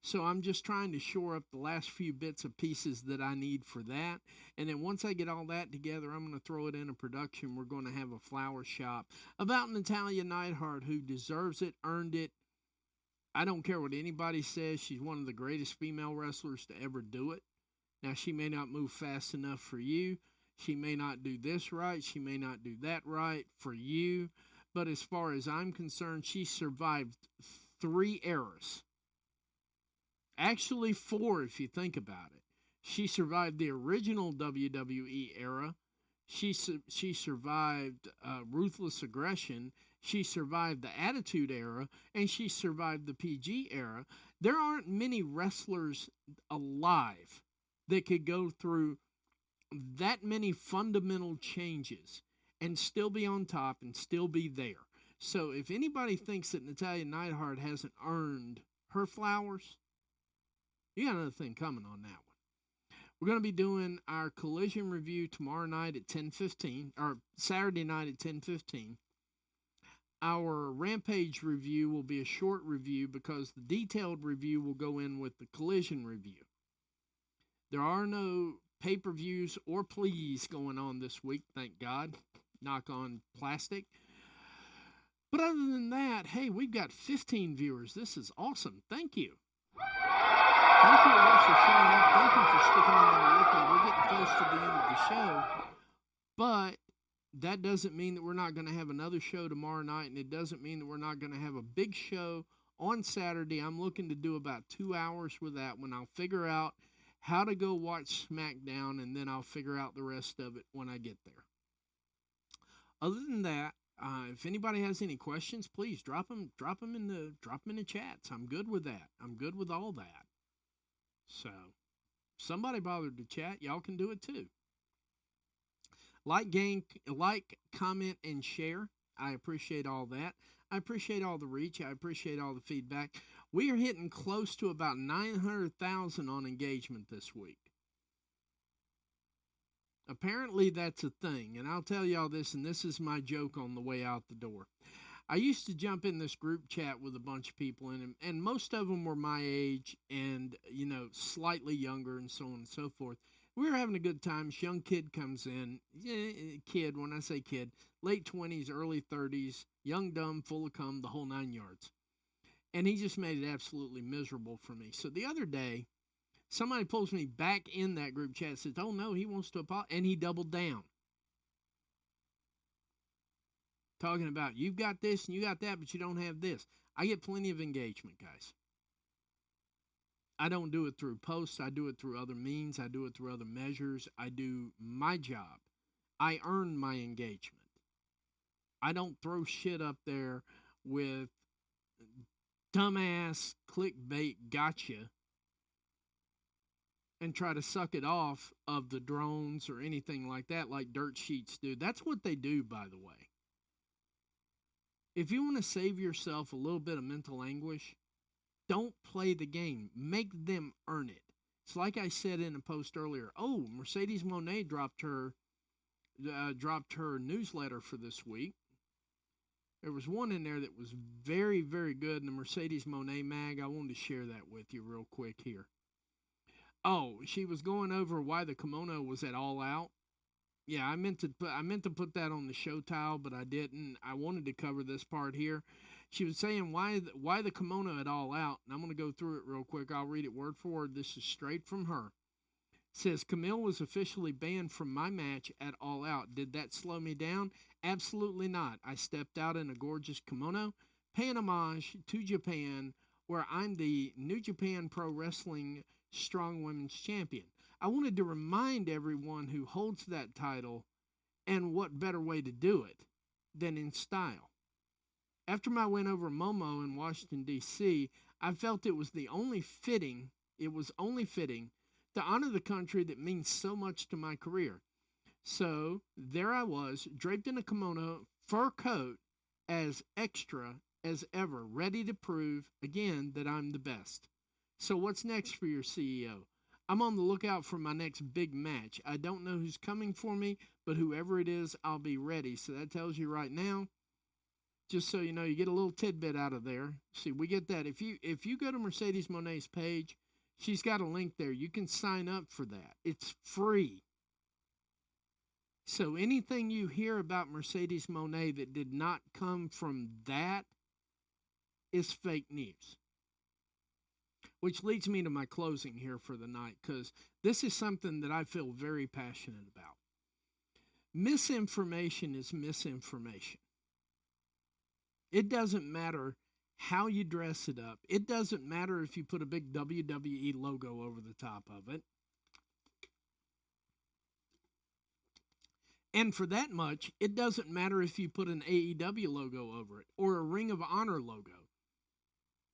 So I'm just trying to shore up the last few bits and pieces that I need for that. And then once I get all that together, I'm going to throw it in a production. We're going to have a flower shop about Natalia Neidhart, who deserves it, earned it. I don't care what anybody says. She's one of the greatest female wrestlers to ever do it. Now, she may not move fast enough for you. She may not do this right. She may not do that right for you. But as far as I'm concerned, she survived 3 eras. Actually, 4 if you think about it. She survived the original WWE era. She survived Ruthless Aggression. She survived the Attitude Era. And she survived the PG era. There aren't many wrestlers alive that could go through that many fundamental changes and still be on top and still be there. So if anybody thinks that Natalia Neidhart hasn't earned her flowers, you got another thing coming on that one. We're going to be doing our Collision review tomorrow night at 10:15, or Saturday night at 10:15. Our Rampage review will be a short review because the detailed review will go in with the Collision review. There are no pay-per-views or pleas going on this week, thank God. Knock on plastic. But other than that, hey, we've got 15 viewers. This is awesome. Thank you. Thank you all for showing up. Thank you for sticking in there with me. We're getting close to the end of the show. But that doesn't mean that we're not going to have another show tomorrow night, and it doesn't mean that we're not going to have a big show on Saturday. I'm looking to do about 2 hours with that when I'll figure out how to go watch SmackDown, and then I'll figure out the rest of it when I get there. Other than that, if anybody has any questions, please drop them in the chats. I'm good with that. I'm good with all that. So, somebody bothered to chat, y'all can do it too. Like, comment, and share. I appreciate all that. I appreciate all the reach. I appreciate all the feedback. We are hitting close to about 900,000 on engagement this week. Apparently that's a thing, and I'll tell y'all this, and this is my joke on the way out the door. I used to jump in this group chat with a bunch of people, and most of them were my age and, slightly younger and so on and so forth. We were having a good time. This young kid comes in. Kid, when I say kid, late 20s, early 30s, young, dumb, full of cum, the whole 9 yards. And he just made it absolutely miserable for me. So the other day, somebody pulls me back in that group chat and says, oh, no, he wants to apologize. And he doubled down. Talking about, you've got this and you got that, but you don't have this. I get plenty of engagement, guys. I don't do it through posts. I do it through other means. I do it through other measures. I do my job. I earn my engagement. I don't throw shit up there with dumbass clickbait gotcha and try to suck it off of the drones or anything like that, like dirt sheets do. That's what they do, by the way. If you want to save yourself a little bit of mental anguish, don't play the game. Make them earn it. It's like I said in a post earlier. Oh, Mercedes Moné dropped her newsletter for this week. There was one in there that was very, very good in the Mercedes Moné mag. I wanted to share that with you real quick here. Oh, she was going over why the kimono was at All Out. Yeah, I meant to put that on the show tile, but I didn't. I wanted to cover this part here. She was saying why the kimono at All Out, and I'm going to go through it real quick. I'll read it word for word. This is straight from her. It says Camille was officially banned from my match at All Out. Did that slow me down? Absolutely not. I stepped out in a gorgeous kimono, paying homage to Japan, where I'm the New Japan Pro Wrestling Strong Women's Champion. I wanted to remind everyone who holds that title, and what better way to do it than in style. After my win over Momo in Washington, D.C., I felt it was only fitting to honor the country that means so much to my career. So there I was, draped in a kimono, fur coat, as extra as ever, ready to prove again that I'm the best. So what's next for your CEO? I'm on the lookout for my next big match. I don't know who's coming for me, but whoever it is, I'll be ready. So that tells you right now, just so you know, you get a little tidbit out of there. See, we get that. If you go to Mercedes Monet's page, she's got a link there. You can sign up for that. It's free. So anything you hear about Mercedes Monet that did not come from that is fake news. Which leads me to my closing here for the night, because this is something that I feel very passionate about. Misinformation is misinformation. It doesn't matter how you dress it up. It doesn't matter if you put a big WWE logo over the top of it. And for that much, it doesn't matter if you put an AEW logo over it or a Ring of Honor logo.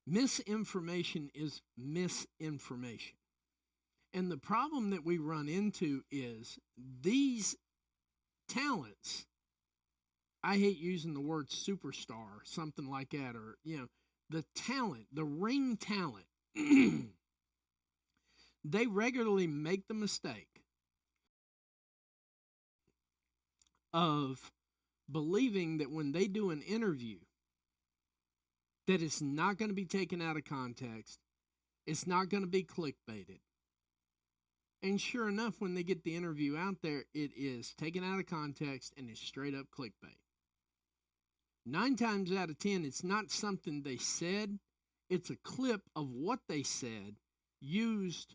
Misinformation is misinformation. And the problem that we run into is these talents, I hate using the word superstar, something like that, or, the talent, the ring talent, they regularly make the mistake of believing that when they do an interview, that it's not going to be taken out of context, it's not going to be clickbaited. And sure enough, when they get the interview out there, it is taken out of context and it's straight up clickbait. 9 times out of 10, it's not something they said, it's a clip of what they said used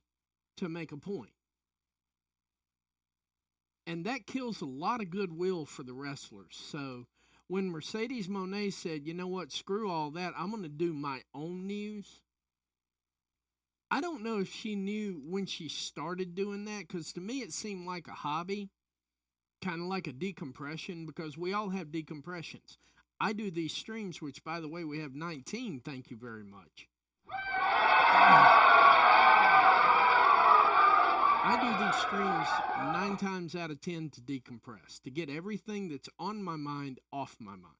to make a point. And that kills a lot of goodwill for the wrestlers. So when Mercedes Monet said, you know what, screw all that, I'm going to do my own news. I don't know if she knew when she started doing that, because to me it seemed like a hobby, kind of like a decompression, because we all have decompressions. I do these streams, which, by the way, we have 19, thank you very much. I do these streams 9 times out of 10 to decompress, to get everything that's on my mind off my mind.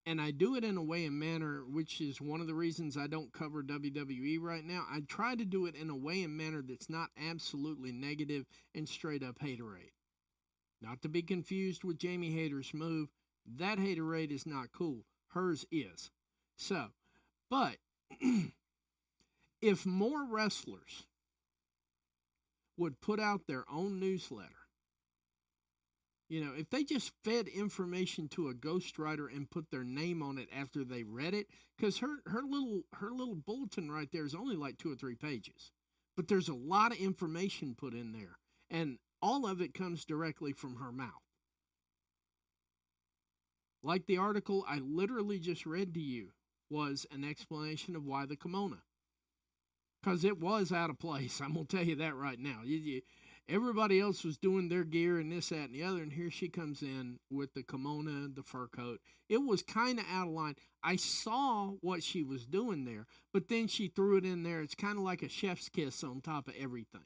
And I do it in a way and manner, which is one of the reasons I don't cover WWE right now. I try to do it in a way and manner that's not absolutely negative and straight up haterade. Not to be confused with Jamie Hayter's move. That haterade is not cool. Hers is. So, but if more wrestlers would put out their own newsletter, if they just fed information to a ghostwriter and put their name on it after they read it, because her little bulletin right there is only like 2 or 3 pages, but there's a lot of information put in there, and all of it comes directly from her mouth. Like the article I literally just read to you was an explanation of why the kimono. Because it was out of place. I'm going to tell you that right now. Everybody else was doing their gear and this, that, and the other, and here she comes in with the kimono, the fur coat. It was kind of out of line. I saw what she was doing there, but then she threw it in there. It's kind of like a chef's kiss on top of everything.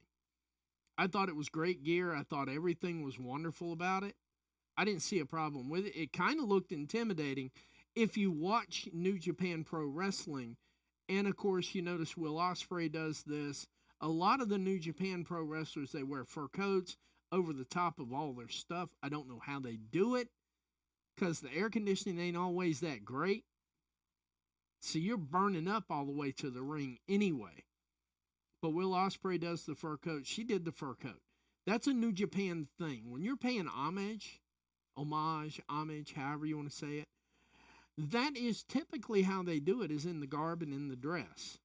I thought it was great gear. I thought everything was wonderful about it. I didn't see a problem with it. It kind of looked intimidating. If you watch New Japan Pro Wrestling, and of course you notice Will Ospreay does this, a lot of the New Japan Pro wrestlers, they wear fur coats over the top of all their stuff. I don't know how they do it, because the air conditioning ain't always that great. So you're burning up all the way to the ring anyway. But Will Ospreay does the fur coat. She did the fur coat. That's a New Japan thing. When you're paying homage, however you want to say it, that is typically how they do it, is in the garb and in the dress.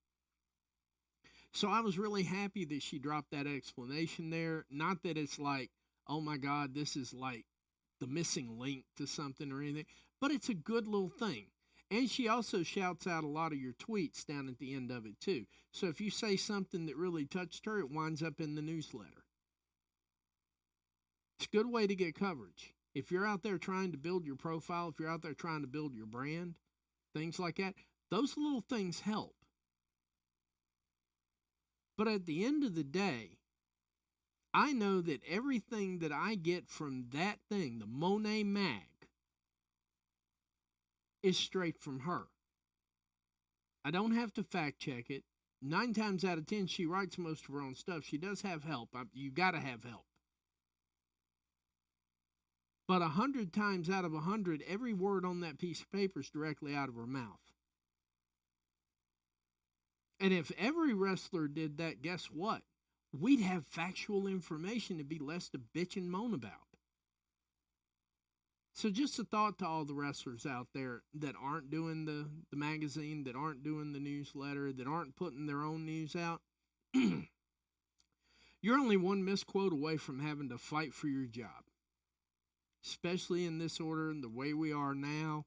So I was really happy that she dropped that explanation there. Not that it's like, oh my God, this is like the missing link to something or anything, but it's a good little thing. And she also shouts out a lot of your tweets down at the end of it too. So if you say something that really touched her, it winds up in the newsletter. It's a good way to get coverage. If you're out there trying to build your profile, if you're out there trying to build your brand, things like that, those little things help. But at the end of the day, I know that everything that I get from that thing, the Monet Mag, is straight from her. I don't have to fact check it. 9 times out of 10, she writes most of her own stuff. She does have help. You got to have help. But 100 times out of 100, every word on that piece of paper is directly out of her mouth. And if every wrestler did that, guess what? We'd have factual information to be less to bitch and moan about. So just a thought to all the wrestlers out there that aren't doing the magazine, that aren't doing the newsletter, that aren't putting their own news out. You're only one misquote away from having to fight for your job. Especially in this order and the way we are now.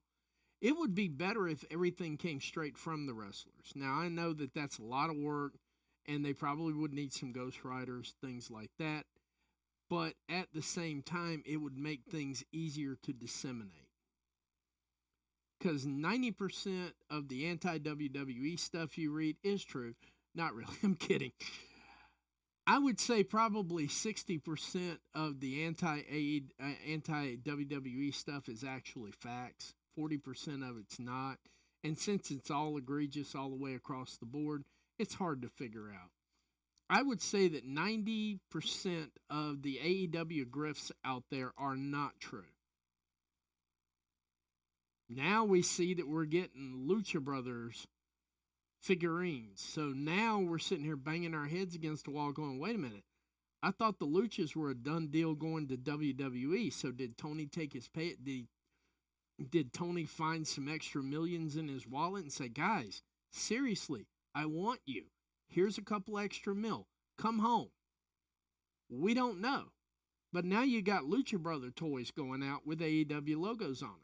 It would be better if everything came straight from the wrestlers. Now, I know that that's a lot of work, and they probably would need some ghostwriters, things like that. But at the same time, it would make things easier to disseminate. Because 90% of the anti-WWE stuff you read is true. Not really, I'm kidding. I would say probably 60% of the anti-WWE stuff is actually facts. 40% of it's not. And since it's all egregious all the way across the board, it's hard to figure out. I would say that 90% of the AEW grifts out there are not true. Now we see that we're getting Lucha Brothers figurines. So now we're sitting here banging our heads against the wall going, wait a minute. I thought the Luchas were a done deal going to WWE. So did Tony take his pay? Did Tony find some extra millions in his wallet and say, guys, seriously, I want you. Here's a couple extra mil. Come home. We don't know. But now you got Lucha Brother toys going out with AEW logos on them.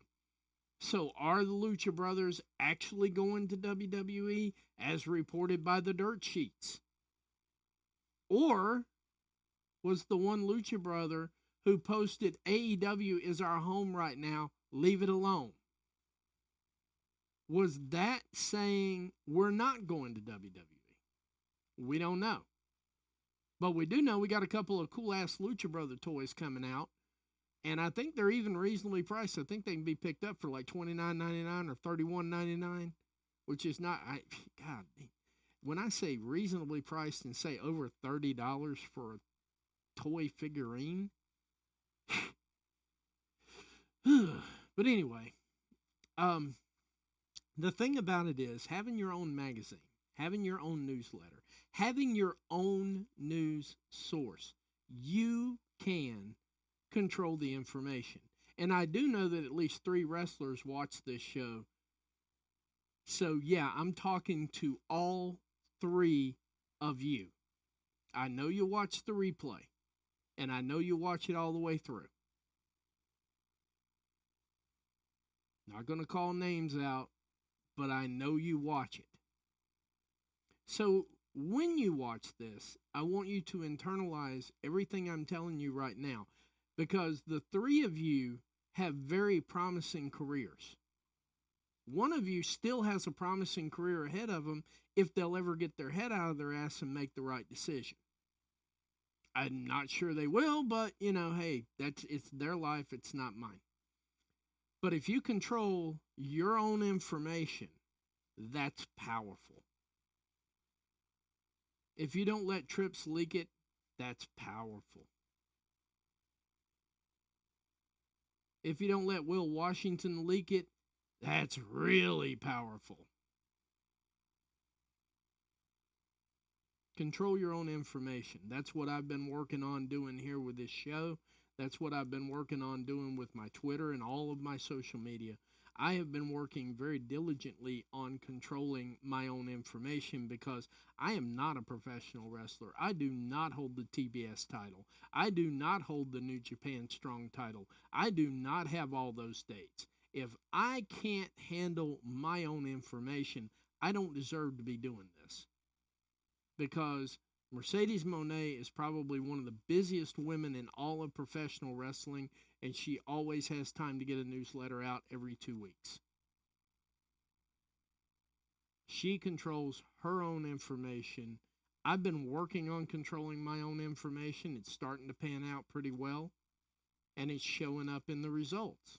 So are the Lucha Brothers actually going to WWE as reported by the dirt sheets? Or was the one Lucha Brother who posted AEW is our home right now, leave it alone? Was that saying we're not going to WWE? We don't know. But we do know we got a couple of cool-ass Lucha Brother toys coming out. And I think they're even reasonably priced. I think they can be picked up for like $29.99 or $31.99, which is not, God, when I say reasonably priced and say over $30 for a toy figurine. But anyway, the thing about it is having your own magazine, having your own newsletter, having your own news source, you can control the information. And I do know that at least 3 wrestlers watch this show. So yeah, I'm talking to all 3 of you. I know you watch the replay, and I know you watch it all the way through. Not going to call names out, but I know you watch it. So when you watch this, I want you to internalize everything I'm telling you right now, because the 3 of you have very promising careers. One of you still has a promising career ahead of them if they'll ever get their head out of their ass and make the right decision. I'm not sure they will, but, hey, it's their life, it's not mine. But if you control your own information, that's powerful. If you don't let Trips leak it, that's powerful. If you don't let Will Washington leak it, that's really powerful. Control your own information. That's what I've been working on doing here with this show. That's what I've been working on doing with my Twitter and all of my social media. I have been working very diligently on controlling my own information because I am not a professional wrestler. I do not hold the TBS title. I do not hold the New Japan Strong title. I do not have all those dates. If I can't handle my own information, I don't deserve to be doing this. Because Mercedes Moné is probably one of the busiest women in all of professional wrestling, and she always has time to get a newsletter out every 2 weeks. She controls her own information. I've been working on controlling my own information. It's starting to pan out pretty well, and it's showing up in the results.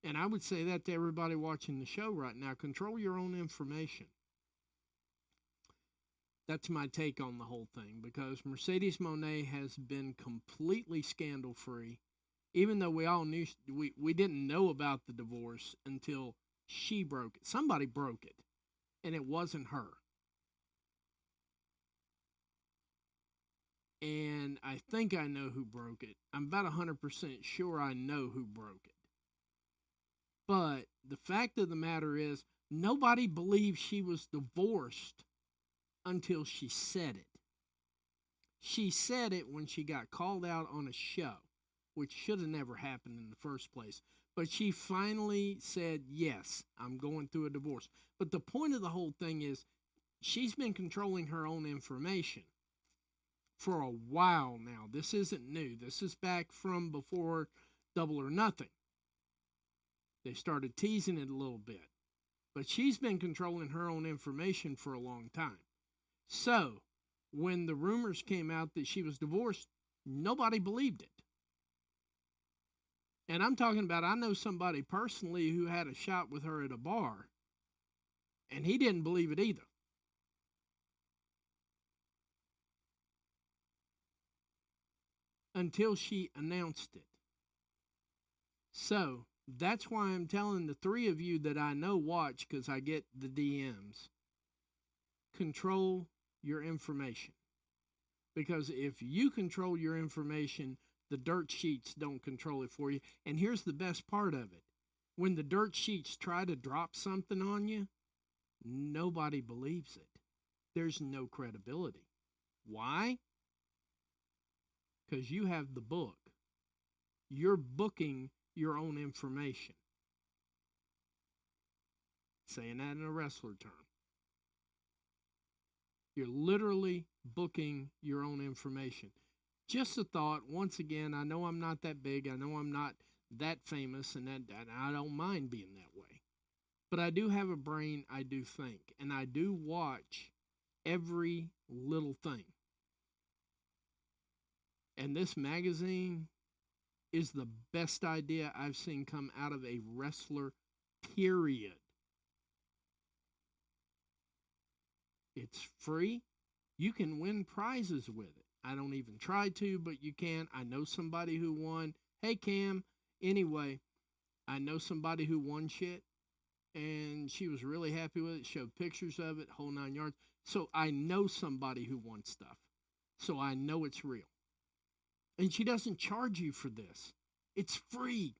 And I would say that to everybody watching the show right now. Control your own information. That's my take on the whole thing, because Mercedes Moné has been completely scandal-free, even though we all knew, we didn't know about the divorce until she broke it. Somebody broke it, and it wasn't her. And I think I know who broke it. I'm about 100% sure I know who broke it. But the fact of the matter is, nobody believed she was divorced until she said it. She said it when she got called out on a show, which should have never happened in the first place. But she finally said, yes, I'm going through a divorce. But the point of the whole thing is, she's been controlling her own information for a while now. This isn't new. This is back from before Double or Nothing. They started teasing it a little bit. But she's been controlling her own information for a long time. So, when the rumors came out that she was divorced, nobody believed it. And I'm talking about, I know somebody personally who had a shot with her at a bar, and he didn't believe it either. Until she announced it. So, that's why I'm telling the three of you that I know watch, because I get the DMs. Control your information. Because if you control your information, the dirt sheets don't control it for you. And here's the best part of it. When the dirt sheets try to drop something on you, nobody believes it. There's no credibility. Why? Because you have the book. You're booking your own information. Saying that in a wrestler term. You're literally booking your own information. Just a thought, once again, I know I'm not that big, I know I'm not that famous, and I don't mind being that way. But I do have a brain, I do think, and I do watch every little thing. And this magazine is the best idea I've seen come out of a wrestler, period. It's free. You can win prizes with it. I don't even try to, but you can. I know somebody who won. Hey, Cam. Anyway, I know somebody who won shit, and she was really happy with it, showed pictures of it, whole 9 yards. So I know somebody who won stuff. So I know it's real. And she doesn't charge you for this. It's free.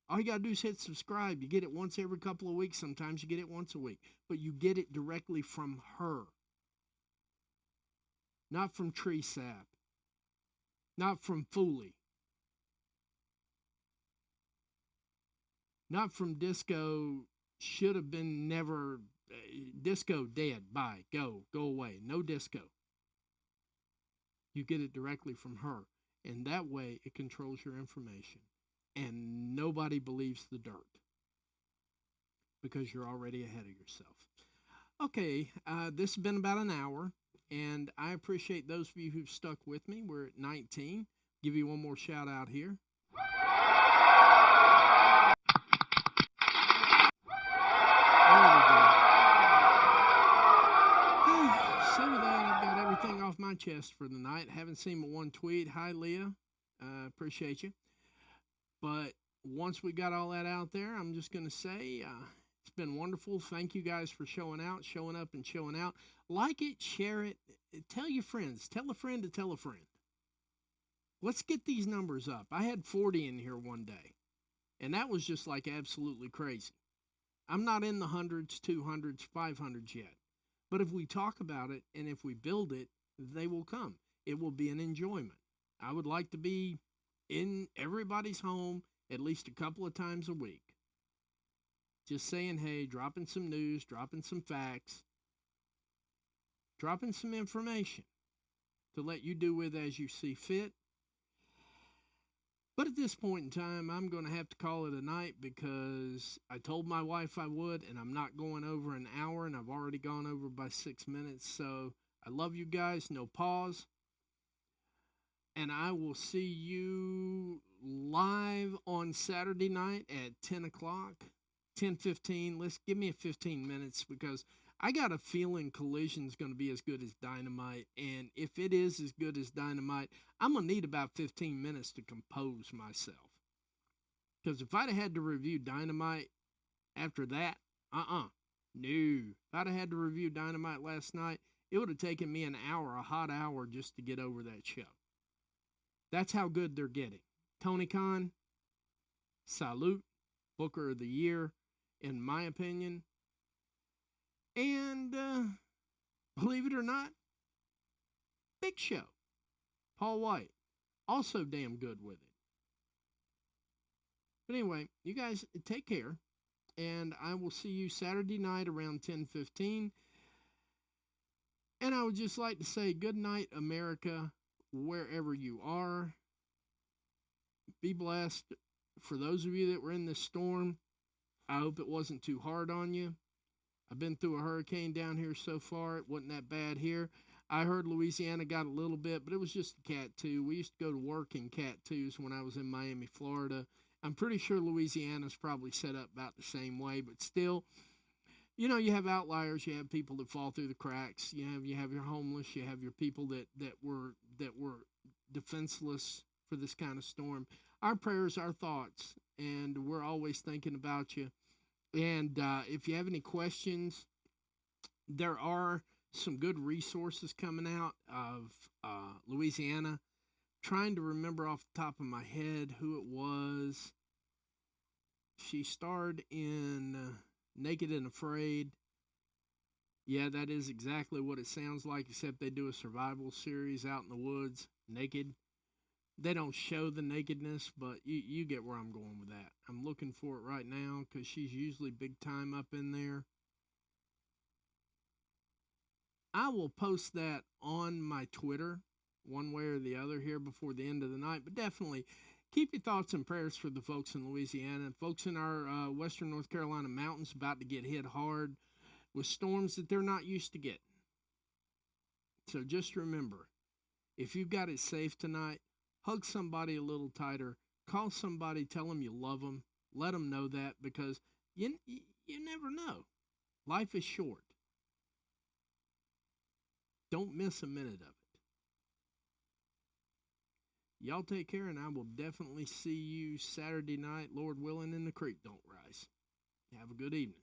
All you got to do is hit subscribe. You get it once every couple of weeks. Sometimes you get it once a week. But you get it directly from her. Not from Tree Sap. Not from Fooley. Not from Disco. Should have been never. Disco dead. Bye. Go. Go away. No Disco. You get it directly from her. And that way it controls your information. And nobody believes the dirt. Because you're already ahead of yourself. Okay, this has been about an hour. And I appreciate those of you who've stuck with me. We're at 19. Give you one more shout out here. So with that, I've got everything off my chest for the night. Haven't seen but one tweet. Hi, Leah. Appreciate you. But once we got all that out there, I'm just going to say It's been wonderful. Thank you guys for showing out, showing up, and showing out. Like it, share it, tell your friends. Tell a friend to tell a friend. Let's get these numbers up. I had 40 in here one day, and that was just like absolutely crazy. I'm not in the hundreds, 200s, 500s yet. But if we talk about it and if we build it, they will come. It will be an enjoyment. I would like to be in everybody's home at least a couple of times a week. Just saying, hey, dropping some news, dropping some facts, dropping some information to let you do with as you see fit. But at this point in time, I'm going to have to call it a night because I told my wife I would, and I'm not going over an hour, and I've already gone over by 6 minutes. So I love you guys. No pause. And I will see you live on Saturday night at 10 o'clock, 10:15. Let's give me a 15 minutes because I got a feeling Collision's going to be as good as Dynamite. And if it is as good as Dynamite, I'm going to need about 15 minutes to compose myself. Because if I'd have had to review Dynamite after that, no. If I'd have had to review Dynamite last night, it would have taken me an hour, a hot hour, just to get over that show. That's how good they're getting. Tony Khan, salute, Booker of the Year, in my opinion. And believe it or not, Big Show, Paul White, also damn good with it. But anyway, you guys take care, and I will see you Saturday night around 10:15. And I would just like to say good night, America, wherever you are. Be blessed. For those of you that were in this storm, I hope it wasn't too hard on you. I've been through a hurricane down here so far. It wasn't that bad here. I heard Louisiana got a little bit, but it was just a Cat 2. We used to go to work in Cat 2s when I was in Miami, Florida. I'm pretty sure Louisiana's probably set up about the same way, but still, you know, you have outliers. You have people that fall through the cracks. You have your homeless. You have your people that were defenseless for this kind of storm. Our prayers, our thoughts, and we're always thinking about you. And if you have any questions, there are some good resources coming out of Louisiana. Trying to remember off the top of my head who it was. She starred in Naked and Afraid. Yeah, that is exactly what it sounds like, except they do a survival series out in the woods, naked. They don't show the nakedness, but you get where I'm going with that. I'm looking for it right now because she's usually big time up in there. I will post that on my Twitter one way or the other here before the end of the night, but definitely keep your thoughts and prayers for the folks in Louisiana. Folks in our western North Carolina mountains about to get hit hard with storms that they're not used to getting. So just remember, if you've got it safe tonight, hug somebody a little tighter. Call somebody, tell them you love them. Let them know that because you never know. Life is short. Don't miss a minute of it. Y'all take care, and I will definitely see you Saturday night, Lord willing, and the creek don't rise. Have a good evening.